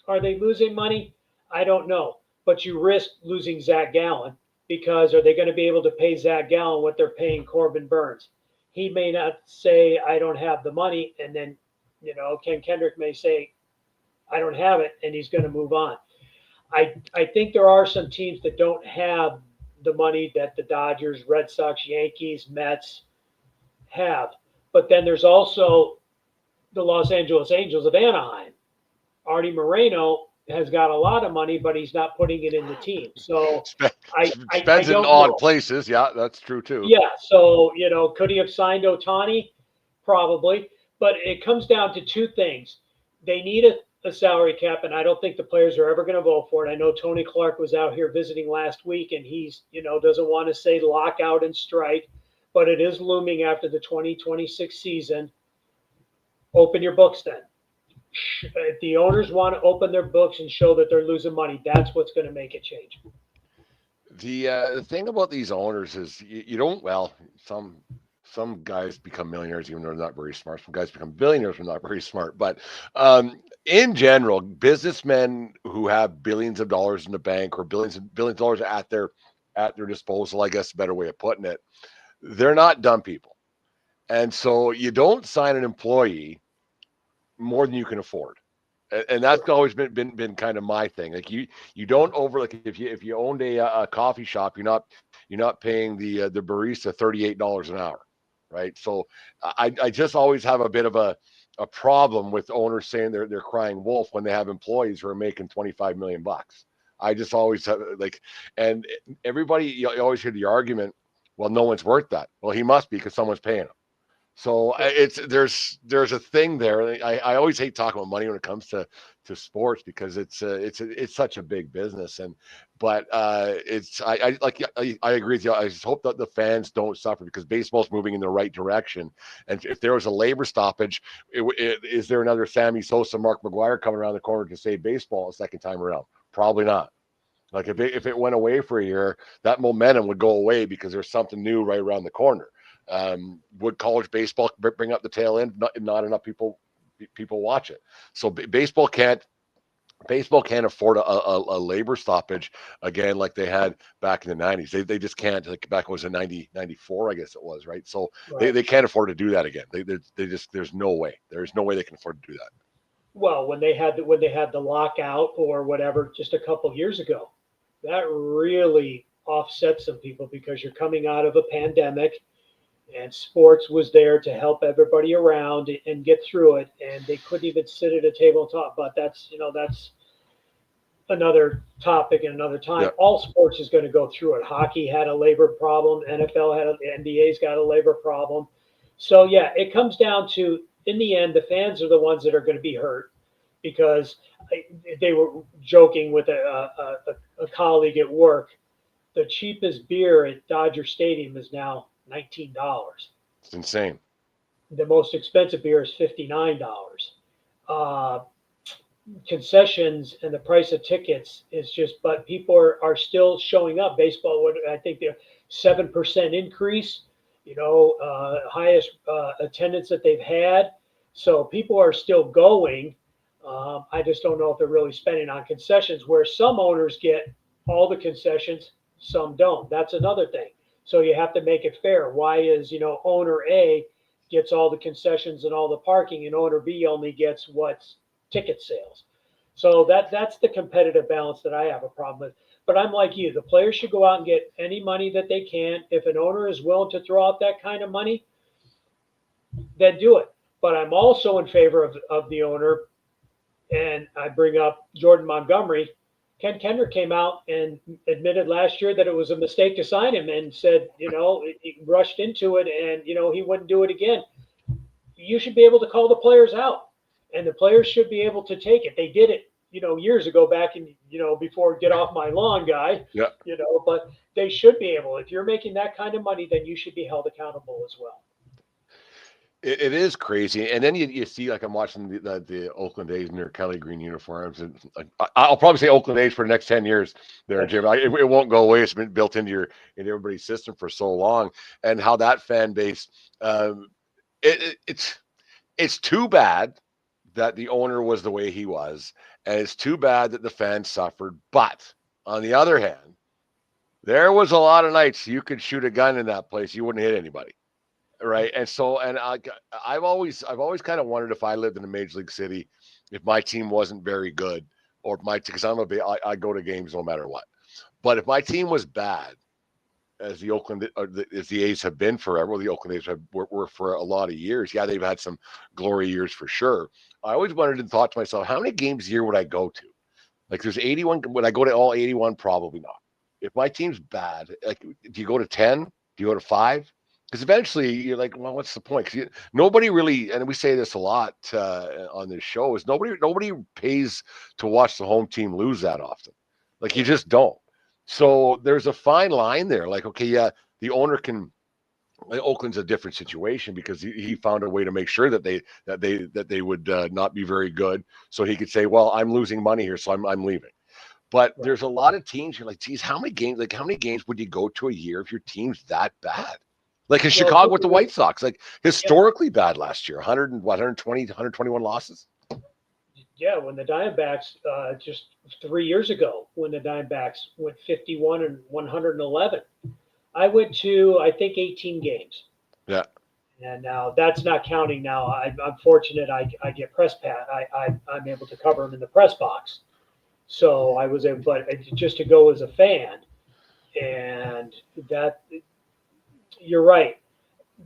are they losing money? I don't know. But you risk losing Zach Gallen, because are they going to be able to pay Zach Gallen what they're paying Corbin Burns? He may not say, I don't have the money. And then, Ken Kendrick may say, I don't have it. And he's going to move on. I think there are some teams that don't have the money that the Dodgers, Red Sox, Yankees, Mets have. But then there's also the Los Angeles Angels of Anaheim. Artie Moreno has got a lot of money, but he's not putting it in the team. So spends it in odd places. Yeah, that's true too. Yeah. So, could he have signed Ohtani? Probably. But it comes down to two things. They need a salary cap, and I don't think the players are ever going to vote for it. I know Tony Clark was out here visiting last week, and he's, doesn't want to say lockout and strike, but it is looming after the 2026 season. Open your books then. If the owners want to open their books and show that they're losing money, that's what's going to make it change. The thing about these owners is you don't, well, some guys become millionaires even though they're not very smart. Some guys become billionaires when they're not very smart. But in general, businessmen who have billions of dollars in the bank or billions of dollars at their disposal, I guess a better way of putting it, they're not dumb people. And so you don't sign an employee more than you can afford. And that's always been kind of my thing. Like you don't over, like if you owned a coffee shop, you're not paying the barista $38 an hour, right? So I just always have a bit of a problem with owners saying they're crying wolf when they have employees who are making 25 million bucks. I just always have like, and everybody, you always hear the argument, well, no one's worth that. Well, he must be because someone's paying him. So it's there's a thing there. I always hate talking about money when it comes to sports because it's such a big business. And but it's I agree with you. I just hope that the fans don't suffer because baseball's moving in the right direction. And if there was a labor stoppage, is there another Sammy Sosa, Mark McGuire coming around the corner to save baseball a second time around? Probably not. Like if it went away for a year, that momentum would go away because there's something new right around the corner. Would college baseball bring up the tail end? Not enough people watch it. So baseball can't afford a labor stoppage again like they had back in the 90s. They just can't. Like back was in 94, I guess it was, right? So Right. they can't afford to do that again. They just there's no way they can afford to do that. Well, when they had the lockout or whatever just a couple years ago, that really offset some people because you're coming out of a pandemic and sports was there to help everybody around and get through it, and they couldn't even sit at a table and talk. But that's another topic and another time. Yeah. All sports is going to go through it. Hockey had a labor problem. NFL had NBA's got a labor problem. So yeah, it comes down to in the end, the fans are the ones that are going to be hurt because they were joking with a colleague at work. The cheapest beer at Dodger Stadium is now $19. It's insane. The most expensive beer is $59. Uh, Concessions and the price of tickets is just, but people are still showing up. Baseball, I think the 7% increase, highest attendance that they've had. So people are still going. I just don't know if they're really spending on concessions where some owners get all the concessions, some don't. That's another thing. So you have to make it fair. Why is, owner A gets all the concessions and all the parking and owner B only gets what's ticket sales. So that's the competitive balance that I have a problem with. But I'm like you, the players should go out and get any money that they can. If an owner is willing to throw out that kind of money, then do it. But I'm also in favor of the owner, and I bring up Jordan Montgomery. Ken Kendrick came out and admitted last year that it was a mistake to sign him and said, he rushed into it and, he wouldn't do it again. You should be able to call the players out and the players should be able to take it. They did it, years ago back in, before get off my lawn guy, Yeah. But they should be able, if you're making that kind of money, then you should be held accountable as well. It is crazy, and then you see like I'm watching the Oakland A's in their Kelly green uniforms, and like, I'll probably say Oakland A's for the next 10 years. There, Jim, it won't go away. It's been built into everybody's system for so long, and how that fan base, it's too bad that the owner was the way he was, and it's too bad that the fans suffered. But on the other hand, there was a lot of nights you could shoot a gun in that place, you wouldn't hit anybody. Right. And so, and I've always kind of wondered if I lived in a major league city, if my team wasn't very good or if because I go to games no matter what. But if my team was bad, as the A's have been forever, well, the Oakland A's were for a lot of years. Yeah, they've had some glory years for sure. I always wondered and thought to myself, how many games a year would I go to? Like there's 81. Would I go to all 81? Probably not. If my team's bad, like, do you go to 10? Do you go to 5? Because eventually you're like, well, what's the point? Because nobody really, and we say this a lot on this show, is nobody pays to watch the home team lose that often. Like you just don't. So there's a fine line there. Like, okay, yeah, the owner can Oakland's a different situation because he found a way to make sure that they would not be very good, so he could say, "Well, I'm losing money here, so I'm leaving." But Right. there's a lot of teams you're like, "Geez, how many games? Like, how many games would you go to a year if your team's that bad?" Like in Well, Chicago with the White Sox, like yeah, historically bad last year, 100 and what, 120, 121 losses. yeah, when the Diamondbacks just 3 years ago, when the Diamondbacks went 51 and 111, I went to I think 18 games, Yeah, and now that's not counting. Now I'm fortunate I get press pat. I'm able to cover them in the press box, so I was able, but just to go as a fan, and that you're right.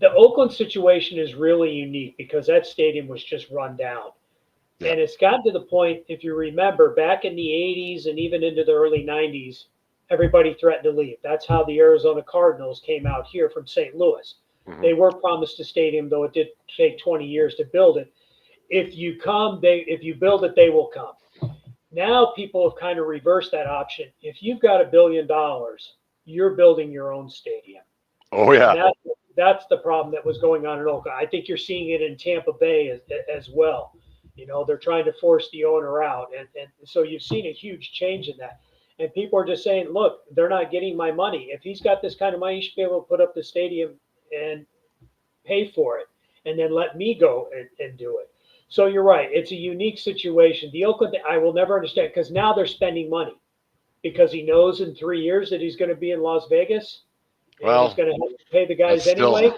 The Oakland situation is really unique because that stadium was just run down. yeah, And it's gotten to the point, if you remember, back in the 80s and even into the early 90s, everybody threatened to leave. That's how the Arizona Cardinals came out here from St. Louis. hmm They were promised a stadium, though it did take 20 years to build it. If you come, if you build it, they will come. Now people have kind of reversed that option. If you've got $1 billion, you're building your own stadium. oh And yeah, that's the problem that was going on in Oakland. I think you're seeing it in Tampa Bay as well. You know, they're trying to force the owner out. And so you've seen a huge change in that. And people are just saying, look, they're not getting my money. If he's got this kind of money, he should be able to put up the stadium and pay for it and then let me go and do it. So you're right. It's a unique situation. The Oakland, I will never understand because now they're spending money because he knows in 3 years that he's going to be in Las Vegas and he's well, going to have to pay the that's guys still anyway.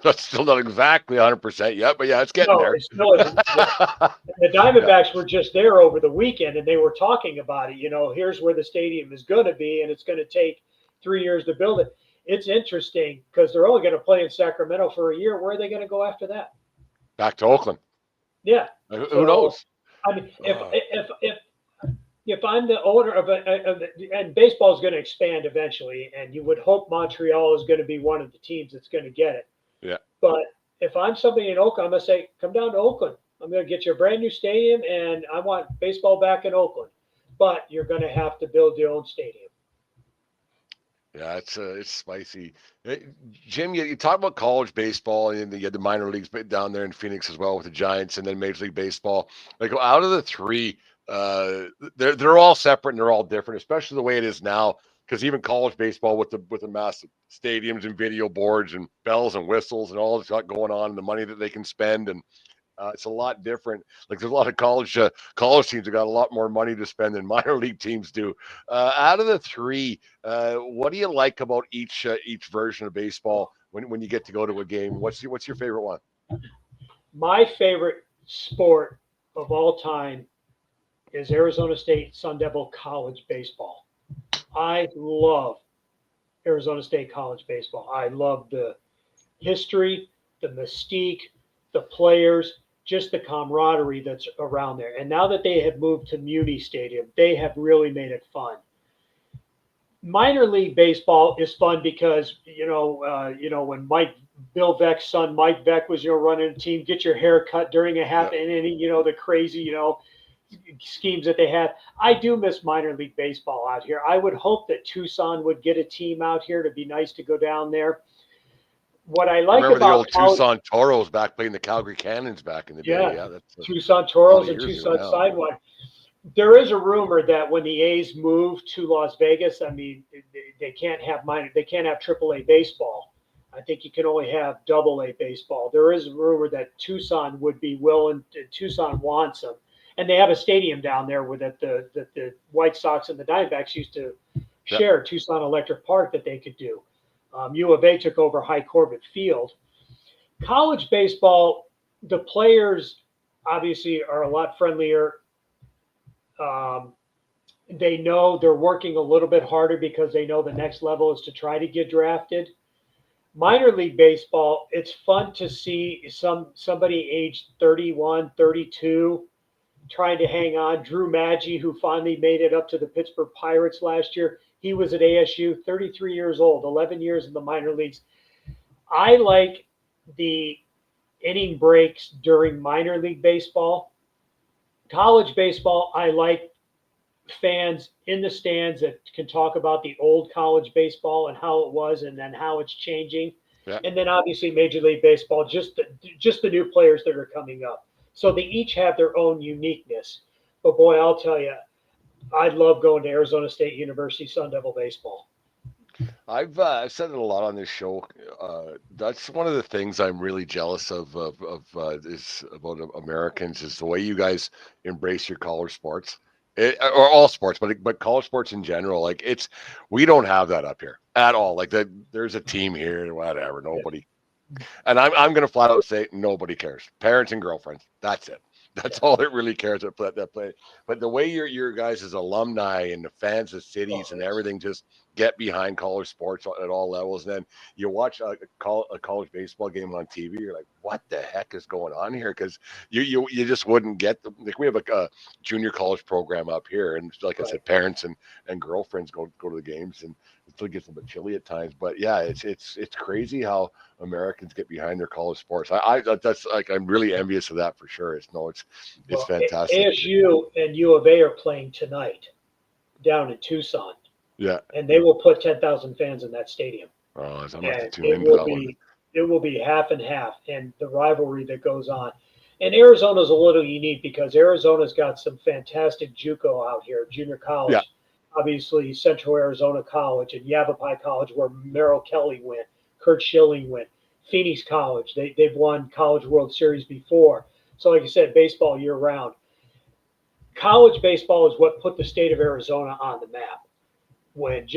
that's still not exactly 100% yet, but yeah, it's getting No, there. it still isn't. Yeah. The Yeah, Diamondbacks were just there over the weekend and they were talking about it. You know, here's where the stadium is going to be and it's going to take 3 years to build it. It's interesting because they're only going to play in Sacramento for a year. Where are they going to go after that? back to Oakland. Yeah. Who So, knows? I mean, Uh, if I'm the owner and baseball is going to expand eventually, and you would hope Montreal is going to be one of the teams that's going to get it. yeah. But if I'm somebody in Oakland, I'm going to say, come down to Oakland. I'm going to get you a brand new stadium, and I want baseball back in Oakland. But you're going to have to build your own stadium. Yeah, it's spicy. Jim, you talk about college baseball and you had the minor leagues down there in Phoenix as well with the Giants and then Major League Baseball. Like out of the three, uh, they're all separate and they're all different, especially the way it is now. Because even college baseball with the massive stadiums and video boards and bells and whistles and all that's got going on and the money that they can spend and it's a lot different. Like there's a lot of college teams that got a lot more money to spend than minor league teams do. Out of the three, what do you like about each version of baseball when you get to go to a game? What's your favorite one? My favorite sport of all time is Arizona State Sun Devil college baseball. I love Arizona State college baseball. I love the history, the mystique, the players, just the camaraderie that's around there. And now that they have moved to Muni Stadium, they have really made it fun. Minor league baseball is fun because when Bill Veck's son Mike Veck was running a team, get your hair cut during a half Yeah. inning, the crazy schemes that they had. I do miss minor league baseball out here. I would hope that Tucson would get a team out here to be nice to go down there. What I I like remember the about old college, Tucson Toros back playing the Calgary Cannons back in the day. yeah, Yeah, that's Tucson a lot of Toros and years ago Tucson now. Sidewalk. There is a rumor that when the A's move to Las Vegas, I mean, they can't have they can't have AAA baseball. I think you can only have AA baseball. There is a rumor that Tucson would be willing. Tucson wants them, and they have a stadium down there where the White Sox and the Diamondbacks used to Yeah. share, Tucson Electric Park, that they could do. U of A took over High Corbett Field. College baseball, the players obviously are a lot friendlier. Um, they know they're working a little bit harder because they know the next level is to try to get drafted. Minor league baseball, it's fun to see somebody aged 31, 32 trying to hang on. Drew Maggi, who finally made it up to the Pittsburgh Pirates last year, he was at ASU, 33 years old, 11 years in the minor leagues. I like the inning breaks during minor league baseball. College baseball, I like fans in the stands that can talk about the old college baseball and how it was and then how it's changing. Yeah. And then obviously Major League Baseball, just the new players that are coming up. So they each have their own uniqueness. But boy, I'll tell you, I love going to Arizona State University Sun Devil baseball. I've said it a lot on this show. That's one of the things I'm really jealous of is about Americans is the way you guys embrace your college sports, or all sports, but college sports in general. Like we don't have that up here at all. Like that, there's a team here and whatever. Nobody, and I'm going to flat out say nobody cares. Parents and girlfriends. That's it. That's all that really cares that play. But the way your guys as alumni and the fans of cities and everything just get behind college sports at all levels. And then you watch a college baseball game on TV. You're like, what the heck is going on here? Because you just wouldn't get like we have a junior college program up here, and like I said, parents and girlfriends go to the games, and it still gets a bit chilly at times. But yeah, it's crazy how Americans get behind their college sports. That's like I'm really envious of that for sure. It's fantastic. ASU and U of A are playing tonight down in Tucson. Yeah. And they will put 10,000 fans in that stadium. Oh, I'm and going to tune into that one. It will be half and half, and the rivalry that goes on. And Arizona's a little unique because Arizona's got some fantastic JUCO out here, junior college. Yeah. Obviously, Central Arizona College and Yavapai College, where Merrill Kelly went, Kurt Schilling went, Phoenix College. They've won College World Series before. So, like you said, baseball year round. College baseball is what put the state of Arizona on the map. When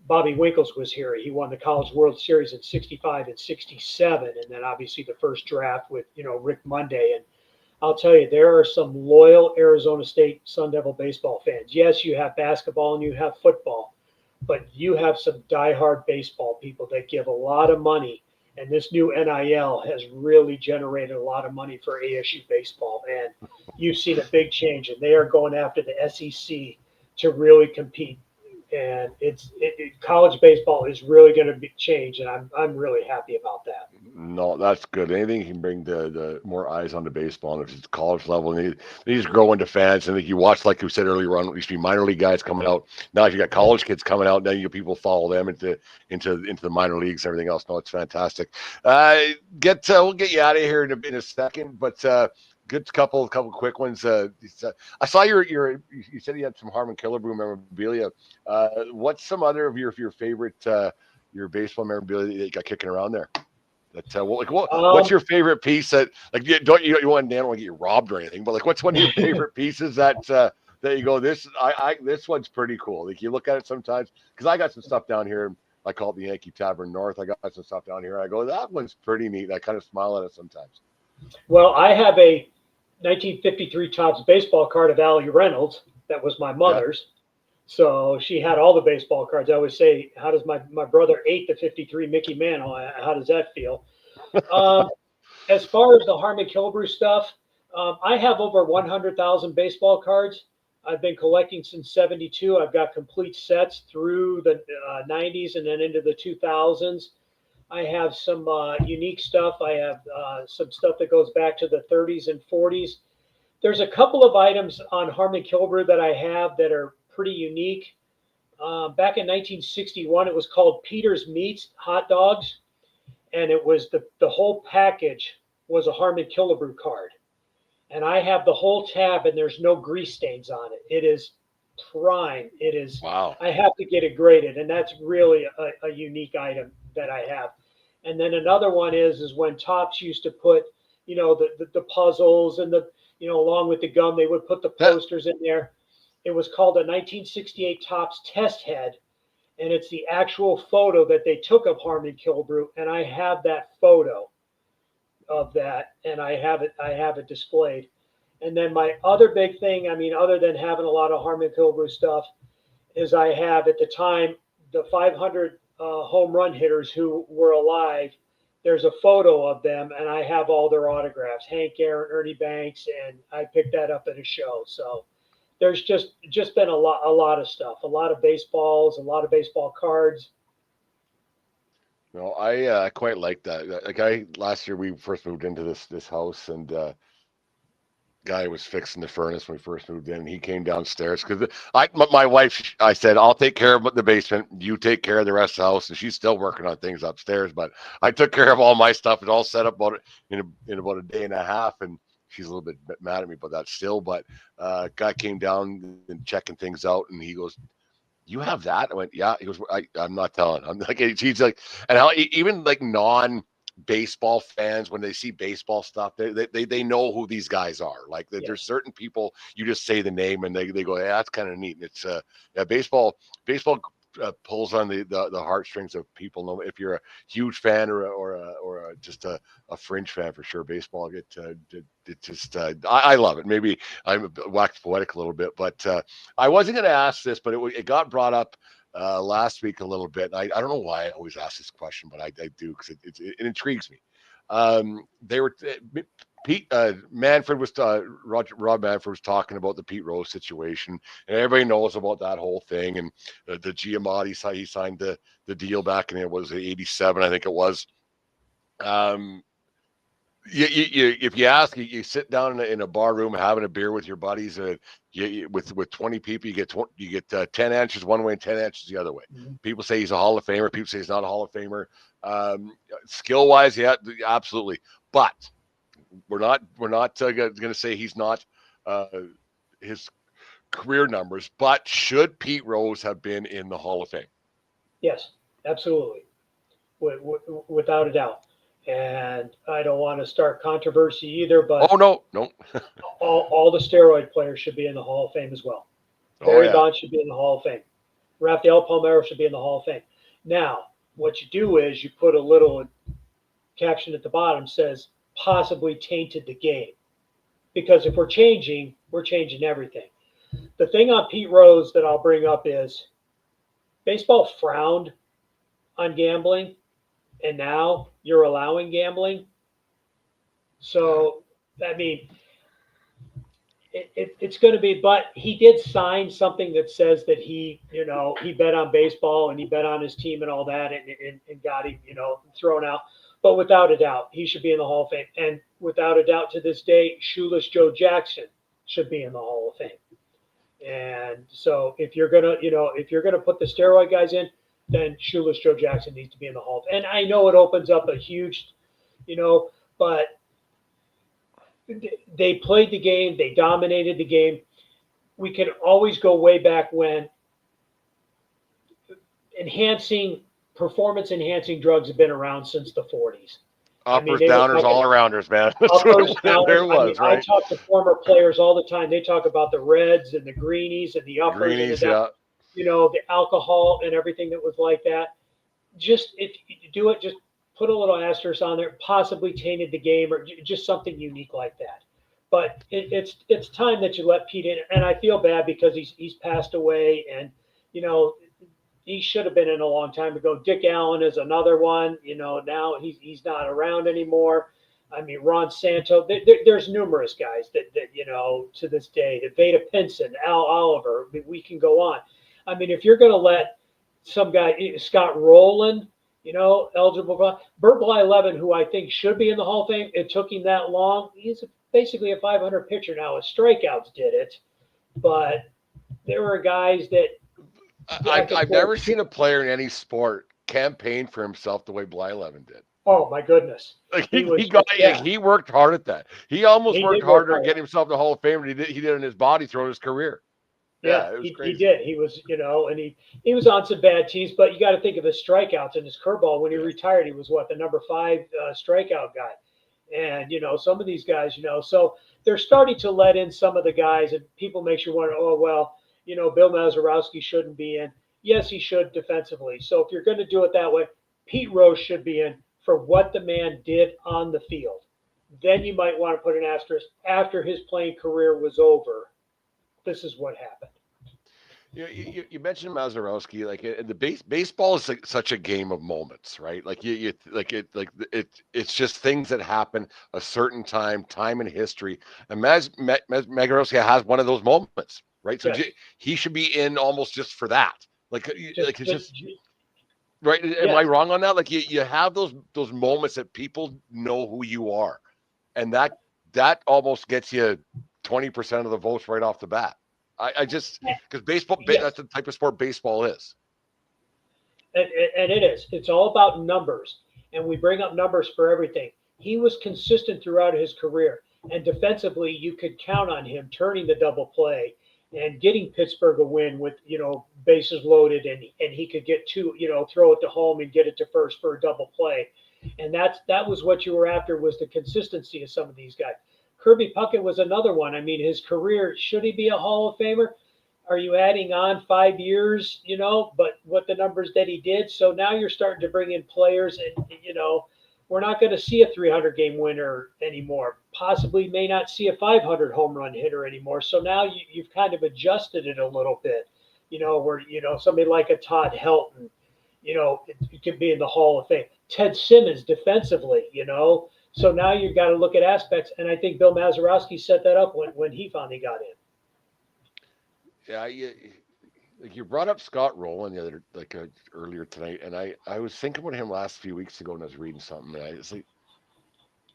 Bobby Winkles was here, he won the College World Series in '65 and '67, and then obviously the first draft with Rick Monday. And I'll tell you, there are some loyal Arizona State Sun Devil baseball fans. Yes, you have basketball and you have football, but you have some diehard baseball people that give a lot of money. And this new NIL has really generated a lot of money for ASU baseball. And you've seen a big change, and they are going after the SEC to really compete. And college baseball is really going to be changed, and I'm really happy about that. No, that's good. Anything can bring the more eyes on the baseball, and if it's college level, and they just grow into fans. And you watch, like you said earlier on, used to be minor league guys coming out. Now you got college kids coming out. Now people follow them into the minor leagues and everything else. No, it's fantastic. We'll get you out of here in a second, but. Good couple quick ones. I saw you said you had some Harmon Killebrew memorabilia. What's some other of your favorite your baseball memorabilia that you got kicking around there? What's your favorite piece that like you don't want to get you robbed or anything, but like what's one of your favorite pieces that you go this one's pretty cool. Like you look at it sometimes because I got some stuff down here. I call it the Yankee Tavern North. I got some stuff down here. I go that one's pretty neat. I kind of smile at it sometimes. Well, I have a 1953 Topps baseball card of Allie Reynolds. That was my mother's. Yeah. So she had all the baseball cards. I always say, how does my brother ate the 53 Mickey Mantle? How does that feel? As far as the Harmon Killebrew stuff, I have over 100,000 baseball cards. I've been collecting since '72. I've got complete sets through the 90s and then into the 2000s. I have some unique stuff. I have some stuff that goes back to the 30s and 40s. There's a couple of items on Harmon Killebrew that I have that are pretty unique. Back in 1961, it was called Peter's Meats Hot Dogs, and it was the whole package was a Harmon Killebrew card. And I have the whole tab, and there's no grease stains on it. It is prime. It is. Wow. I have to get it graded, and that's really a unique item that I have. And then another one is when Topps used to put, the puzzles and along with the gum, they would put the posters in there. It was called a 1968 Topps test head, and it's the actual photo that they took of Harmon Killebrew, and I have that photo of that, and I have it displayed. And then my other big thing, other than having a lot of Harmon Killebrew stuff, is I have at the time the 500 home run hitters who were alive. There's a photo of them, and I have all their autographs. Hank Aaron, Ernie Banks, and I picked that up at a show. So there's just been a lot of stuff, a lot of baseballs, a lot of baseball cards. No, I quite like that. Like last year we first moved into this house and got guy was fixing the furnace when we first moved in. And he came downstairs because my wife, I said, I'll take care of the basement. You take care of the rest of the house. And she's still working on things upstairs. But I took care of all my stuff. It all set up in about a day and a half. And she's a little bit mad at me about that still. But guy came down and checking things out. And he goes, "You have that?" I went, "Yeah." He goes, I'm not telling. I'm like, he's like, and how even like non-baseball fans, when they see baseball stuff, they know who these guys are. Like there's certain people, you just say the name and they go, "Yeah, that's kind of neat." And it's yeah, baseball pulls on the heartstrings of people. No, if you're a huge fan or just a fringe fan, for sure, baseball I love it. Maybe I'm waxed poetic a little bit, but I wasn't going to ask this, but it got brought up last week a little bit. I don't know why I always ask this question, but I do because it intrigues me. They were Pete Manfred was Rob Manfred was talking about the Pete Rose situation, and everybody knows about that whole thing. And the Giamatti, he signed the deal back in, it was '87, I think it was. If you ask, you sit down in a bar room having a beer with your buddies, with 20 people, you get 10 answers one way and 10 answers the other way. Mm-hmm. People say he's a Hall of Famer. People say he's not a Hall of Famer. Skill wise, yeah, absolutely. But we're not going to say he's not his career numbers. But should Pete Rose have been in the Hall of Fame? Yes, absolutely, without a doubt. And I don't want to start controversy either, but no, all the steroid players should be in the Hall of Fame as well. Barry Bonds should be in the Hall of Fame. Rafael Palmeiro should be in the Hall of Fame. Now, what you do is you put a little caption at the bottom says possibly tainted the game, because if we're changing everything. The thing on Pete Rose that I'll bring up is baseball frowned on gambling, and now you're allowing gambling. So, I mean, it's going to be, but he did sign something that says that he bet on baseball and he bet on his team and all that, and got him, thrown out. But without a doubt, he should be in the Hall of Fame. And without a doubt, to this day, Shoeless Joe Jackson should be in the Hall of Fame. And so if you're gonna put the steroid guys in, then Shoeless Joe Jackson needs to be in the Hall of Fame. And I know it opens up a huge, but they played the game, they dominated the game. We can always go way back when performance enhancing drugs have been around since the 40s. Uppers, downers, all arounders, man. Uppers, downers. There was, right? I talk to former players all the time. They talk about the reds and the greenies and the uppers, and the alcohol and everything that was like that. Just if you do it, just put a little asterisk on there. Possibly tainted the game, or just something unique like that. But it's time that you let Pete in, and I feel bad because he's passed away, and he should have been in a long time ago. Dick Allen is another one. Now he's not around anymore. I mean, Ron Santo. There's numerous guys that to this day. That Veda Pinson, Al Oliver. We can go on. I mean, if you're going to let some guy, Scott Rowland, eligible. Bert Blyleven, who I think should be in the Hall of Fame. It took him that long. He's basically a 500 pitcher now. His strikeouts did it, but there were guys that. I've never seen a player in any sport campaign for himself the way Blyleven did. Oh my goodness! Like he worked hard at that. He almost worked harder to get himself to the Hall of Fame than he did in his body throughout his career. Yeah, it was crazy. He did. He was, and he was on some bad teams, but you got to think of his strikeouts and his curveball. When he retired, he was the number 5 strikeout guy, and some of these guys, so they're starting to let in some of the guys, and people make you wonder, oh well. Bill Mazeroski shouldn't be in. Yes, he should defensively. So if you're going to do it that way, Pete Rose should be in for what the man did on the field. Then you might want to put an asterisk after his playing career was over. This is what happened. You mentioned Mazeroski, the baseball is such a game of moments, right? It's just things that happen a certain time in history, and Mazeroski has one of those moments. Right, so yes. He should be in almost just for that. It's just right. Am I wrong on that? You have those moments that people know who you are, and that almost gets you 20% of the votes right off the bat. I just, because baseball, Yes. that's the type of sport baseball is. And it is. It's all about numbers. And we bring up numbers for everything. He was consistent throughout his career. And defensively, you could count on him turning the double play and getting Pittsburgh a win with, bases loaded, and he could get two, throw it to home and get it to first for a double play. And that was what you were after, was the consistency of some of these guys. Kirby Puckett was another one. I mean, his career, should he be a Hall of Famer? Are you adding on 5 years, but what the numbers that he did? So now you're starting to bring in players, and, we're not going to see a 300-game winner anymore. Possibly may not see a 500 home run hitter anymore. So now you've kind of adjusted it a little bit, where, somebody like a Todd Helton, it could be in the Hall of Fame. Ted Simmons defensively, So now you've got to look at aspects. And I think Bill Mazeroski set that up when he finally got in. Yeah, you brought up Scott Rowland earlier tonight, and I was thinking about him last few weeks ago, and I was reading something, and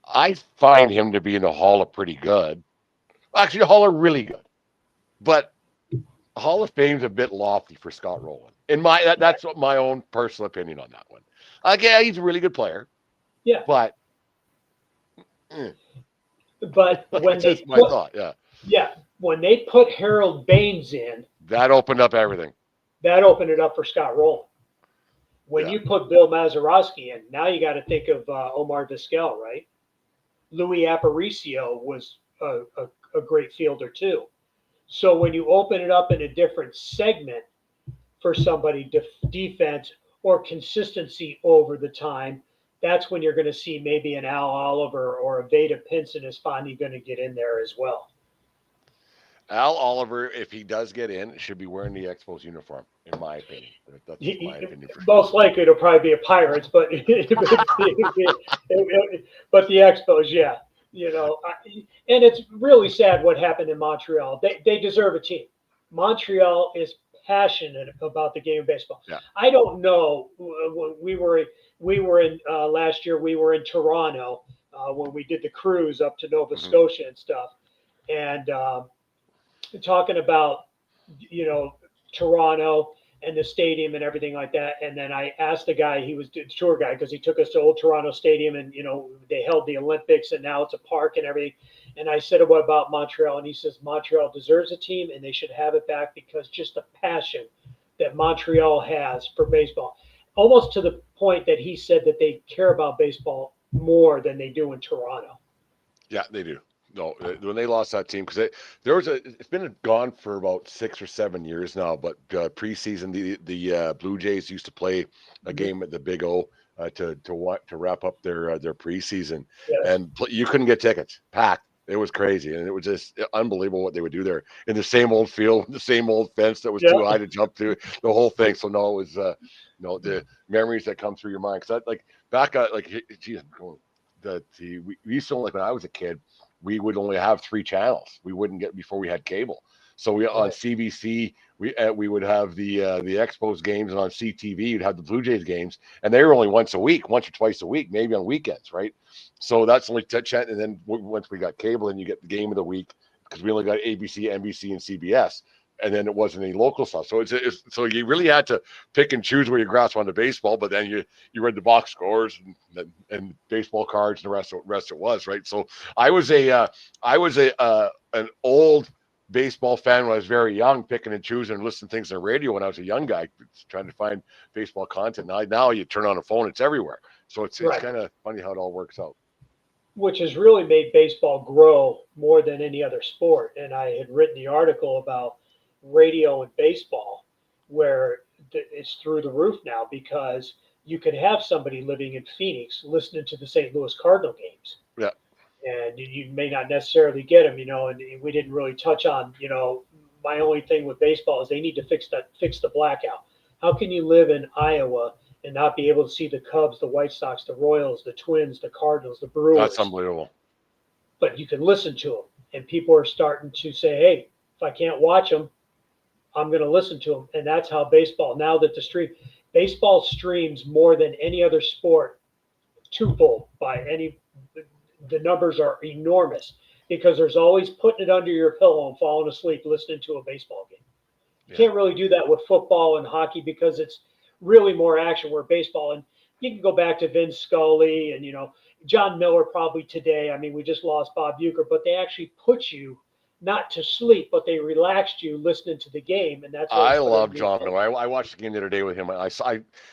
I find him to be in the Hall of pretty good. Actually, the Hall of really good, but Hall of Fame's a bit lofty for Scott Rowland. That's what my own personal opinion on that one. Again, he's a really good player. Yeah, but when that's just my thought. Yeah, when they put Harold Baines in, that opened up everything. That opened it up for Scott Rowland. When you put Bill Mazeroski in, now you got to think of Omar Vizquel, right? Louis Aparicio was a great fielder too. So when you open it up in a different segment for somebody, defense or consistency over the time, that's when you're going to see maybe an Al Oliver or a Veda Pinson is finally going to get in there as well. Al Oliver, if he does get in, should be wearing the Expos uniform, in my opinion. That's my opinion. Most likely it'll probably be a Pirates, but but the Expos, yeah. And it's really sad what happened in Montreal. They deserve a team. Montreal is passionate about the game of baseball. Yeah. I don't know. We were in last year. We were in Toronto when we did the cruise up to Nova Scotia and stuff, and talking about Toronto and the stadium and everything like that. And then I asked the guy, he was the tour guy, because he took us to Old Toronto Stadium, and they held the Olympics, and now it's a park and everything. And I said, what about Montreal? And he says Montreal deserves a team, and they should have it back, because just the passion that Montreal has for baseball, almost to the point that he said that they care about baseball more than they do in Toronto. Yeah, they do. No, when they lost that team, because it's been gone for about 6 or 7 years now. But preseason, the Blue Jays used to play a game at the Big O to wrap up their preseason, and you couldn't get tickets, packed. It was crazy, and it was just unbelievable what they would do there in the same old field, the same old fence that was too high to jump through, the whole thing. So no, it was the memories that come through your mind, because we used to, when I was a kid, we would only have 3 channels. We wouldn't get before we had cable. So on CBC, we would have the Expos games, and on CTV you'd have the Blue Jays games, and they were only once or twice a week, maybe on weekends, right? So that's only and then once we got cable, then you get the game of the week, because we only got ABC, NBC, and CBS, and then it wasn't any local stuff. So so you really had to pick and choose where you grasp on the baseball, but then you read the box scores and baseball cards, and the rest it was, right? So I was an old baseball fan when I was very young, picking and choosing and listening to things on the radio when I was a young guy, trying to find baseball content. Now you turn on a phone, it's everywhere. So it's kind of funny how it all works out. Which has really made baseball grow more than any other sport. And I had written the article about radio and baseball, where it's through the roof now, because you could have somebody living in Phoenix listening to the St. Louis Cardinal games. Yeah. And you may not necessarily get them, and we didn't really touch on, my only thing with baseball is they need to fix the blackout. How can you live in Iowa and not be able to see the Cubs, the White Sox, the Royals, the Twins, the Cardinals, the Brewers? That's unbelievable. But you can listen to them, and people are starting to say, hey, if I can't watch them, I'm going to listen to them. And that's how baseball, now that baseball streams more than any other sport, twofold the numbers are enormous. because there's always putting it under your pillow and falling asleep listening to a baseball game. You can't really do that with football and hockey because it's really more action. Where baseball, and you can go back to Vince Scully and John Miller probably today. I mean, we just lost Bob Uecker, but they actually put you not to sleep, but they relaxed you listening to the game, and that's what I love John Miller. I watched the game the other day with him.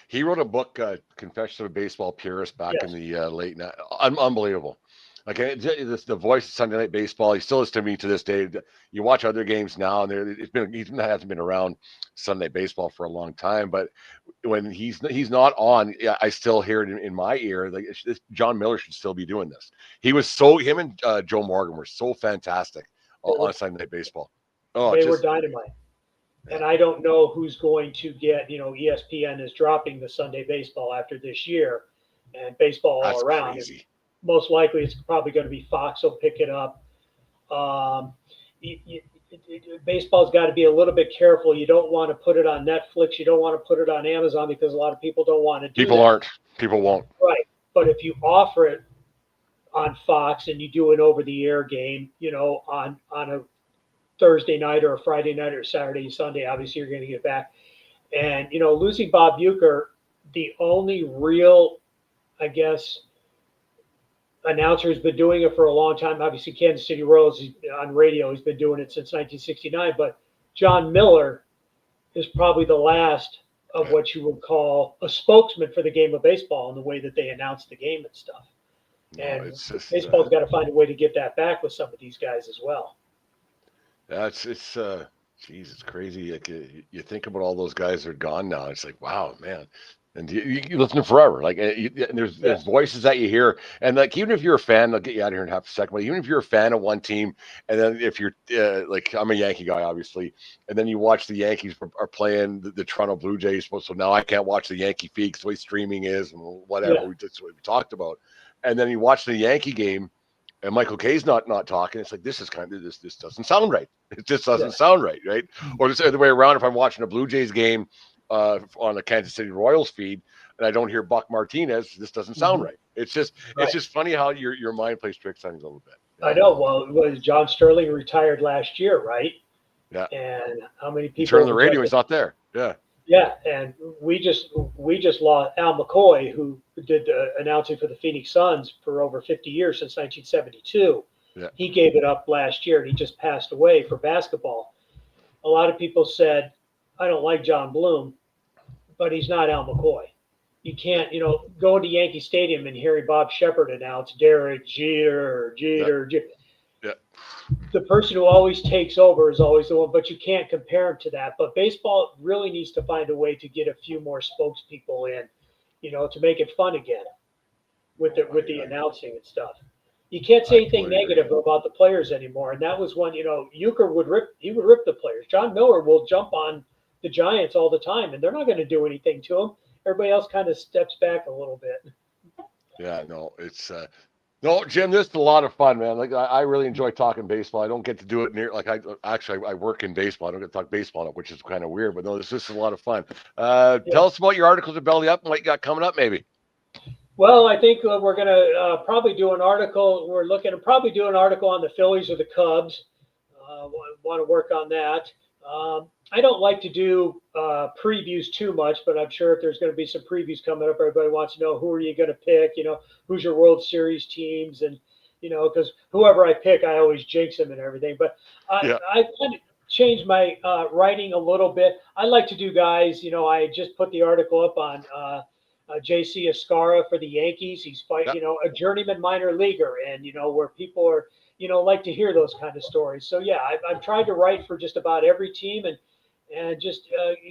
He wrote a book, Confessions of a Baseball Purist, back in the late night. Unbelievable. Like the voice of Sunday Night Baseball. He still is to me to this day. You watch other games now, and he hasn't been around Sunday Night Baseball for a long time. But when he's not on, I still hear it in my ear. Like John Miller should still be doing this. Him and Joe Morgan were so fantastic on Sunday Night Baseball. Oh, they were dynamite. And I don't know who's going to get. ESPN is dropping the Sunday Baseball after this year, and baseball all around. Crazy. Most likely, it's probably going to be Fox will pick it up. Baseball's got to be a little bit careful. You don't want to put it on Netflix. You don't want to put it on Amazon because a lot of people don't want to do that. People won't. Right. But if you offer it on Fox and you do an over-the-air game, on a Thursday night or a Friday night or Saturday and Sunday, obviously you're going to get back. And, losing Bob Uecker, the only real, I guess, announcer has been doing it for a long time. Obviously, Kansas City Royals on radio, he's been doing it since 1969. But John Miller is probably the last of what you would call a spokesman for the game of baseball in the way that they announce the game and stuff. And baseball's got to find a way to get that back with some of these guys as well. It's crazy. Like you think about all those guys that are gone now. It's like, wow, man. And you listen to forever. Like and there's voices that you hear, and like even if you're a fan, I'll get you out of here in half a second. But even if you're a fan of one team, and then if you're like I'm a Yankee guy, obviously, and then you watch the Yankees are playing the Toronto Blue Jays, so now I can't watch the Yankee feed because the way streaming is and whatever. That's what we talked about. And then you watch the Yankee game, and Michael Kay's not talking. It's like this doesn't sound right. It just doesn't sound right, right? Or the other way around. If I'm watching a Blue Jays game on the Kansas City Royals feed, and I don't hear Buck Martinez, this doesn't sound right. It's just funny how your mind plays tricks on you a little bit. I know. Well, John Sterling retired last year, right? Yeah. And how many people turn on the radio? He's not there. Yeah. Yeah, and we just lost Al McCoy, who did announcing for the Phoenix Suns for over 50 years since 1972. Yeah. He gave it up last year, and he just passed away for basketball. A lot of people said, I don't like John Bloom, but he's not Al McCoy. You can't, go to Yankee Stadium and hearing Bob Shepard announce Derek Jeter. Yeah. The person who always takes over is always the one, but you can't compare him to that. But baseball really needs to find a way to get a few more spokespeople in, to make it fun again with the announcing and stuff. You can't say anything negative about the players anymore. And that was when, Uecker would rip the players. John Miller will jump on the Giants all the time, and they're not going to do anything to him. Everybody else kind of steps back a little bit. Yeah, no, it's no, Jim, this is a lot of fun, man. Like I really enjoy talking baseball. I don't get to do it near I work in baseball. I don't get to talk baseball, which is kind of weird, but no, this is a lot of fun. Tell us about your articles at Belly Up and what you got coming up, maybe. Well, I think we're going to probably do an article. We're looking to probably do an article on the Phillies or the Cubs. Want to work on that. I don't like to do previews too much, but I'm sure if there's going to be some previews coming up, everybody wants to know who are you going to pick, who's your World Series teams, and, because whoever I pick, I always jinx them and everything. But I kind of changed my writing a little bit. I like to do guys, I just put the article up on J.C. Escarra for the Yankees. He's fighting, a journeyman minor leaguer, and, where people are, like to hear those kind of stories. So, yeah, I've tried to write for just about every team and just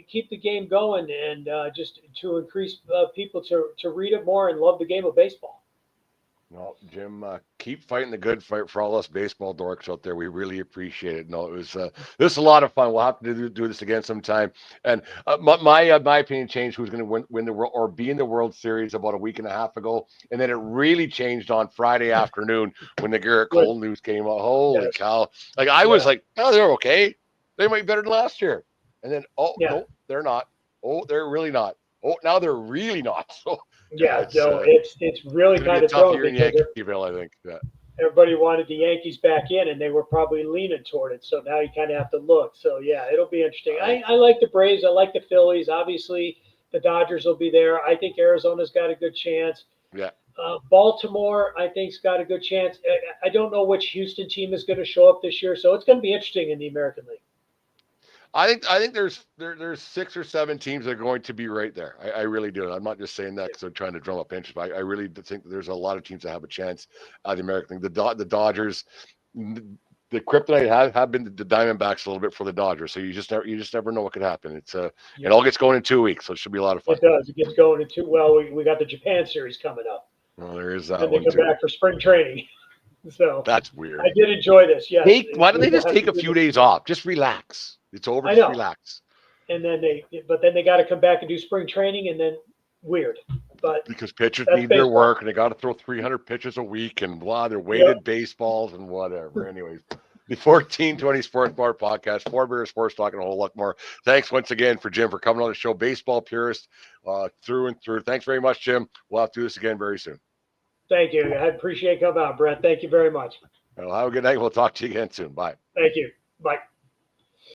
keep the game going and just to increase people to read it more and love the game of baseball. No, Jim, keep fighting the good fight for all us baseball dorks out there. We really appreciate it. No, it was this is a lot of fun. We'll have to do this again sometime. And my opinion changed who's going to win the world or be in the World Series about a week and a half ago, and then it really changed on Friday afternoon when the Garrett Cole news came out. Holy cow! Like I was like, oh, they're okay. They might be better than last year. And then no, they're not. Oh, they're really not. Oh, now they're really not. So. Yeah, it's really kind of tough year in Yankeeville, I think. Yeah. everybody wanted the Yankees back in, and they were probably leaning toward it. So now you kind of have to look. So yeah, it'll be interesting. I like the Braves. I like the Phillies. Obviously, the Dodgers will be there. I think Arizona's got a good chance. Yeah. Baltimore, I think's got a good chance. I don't know which Houston team is going to show up this year, so it's going to be interesting in the American League. I think there's 6 or 7 teams that are going to be right there. I really do. I'm not just saying that because I'm trying to drum up interest, but I really think that there's a lot of teams that have a chance at the American League. The Dodgers, the kryptonite have been the Diamondbacks a little bit for the Dodgers. So you just never know what could happen. It's It all gets going in 2 weeks, so it should be a lot of fun. It does. It gets going in we got the Japan series coming up. Well, there is that and one they come too. back for spring training. So that's weird. I did enjoy this. Yes. Why don't they just take a few days off? Just relax. It's over. Just relax. And then they got to come back and do spring training, and then weird. But because pitchers need their work, and they got to throw 300 pitches a week, and blah. They're weighted baseballs and whatever. Anyways, the 1420 Sports Bar Podcast, 4 Beer Sports Talk, and a whole lot more. Thanks once again for Jim for coming on the show. Baseball purist through and through. Thanks very much, Jim. We'll have to do this again very soon. Thank you. I appreciate coming out, Brent. Thank you very much. Well, have a good night. We'll talk to you again soon. Bye. Thank you. Bye.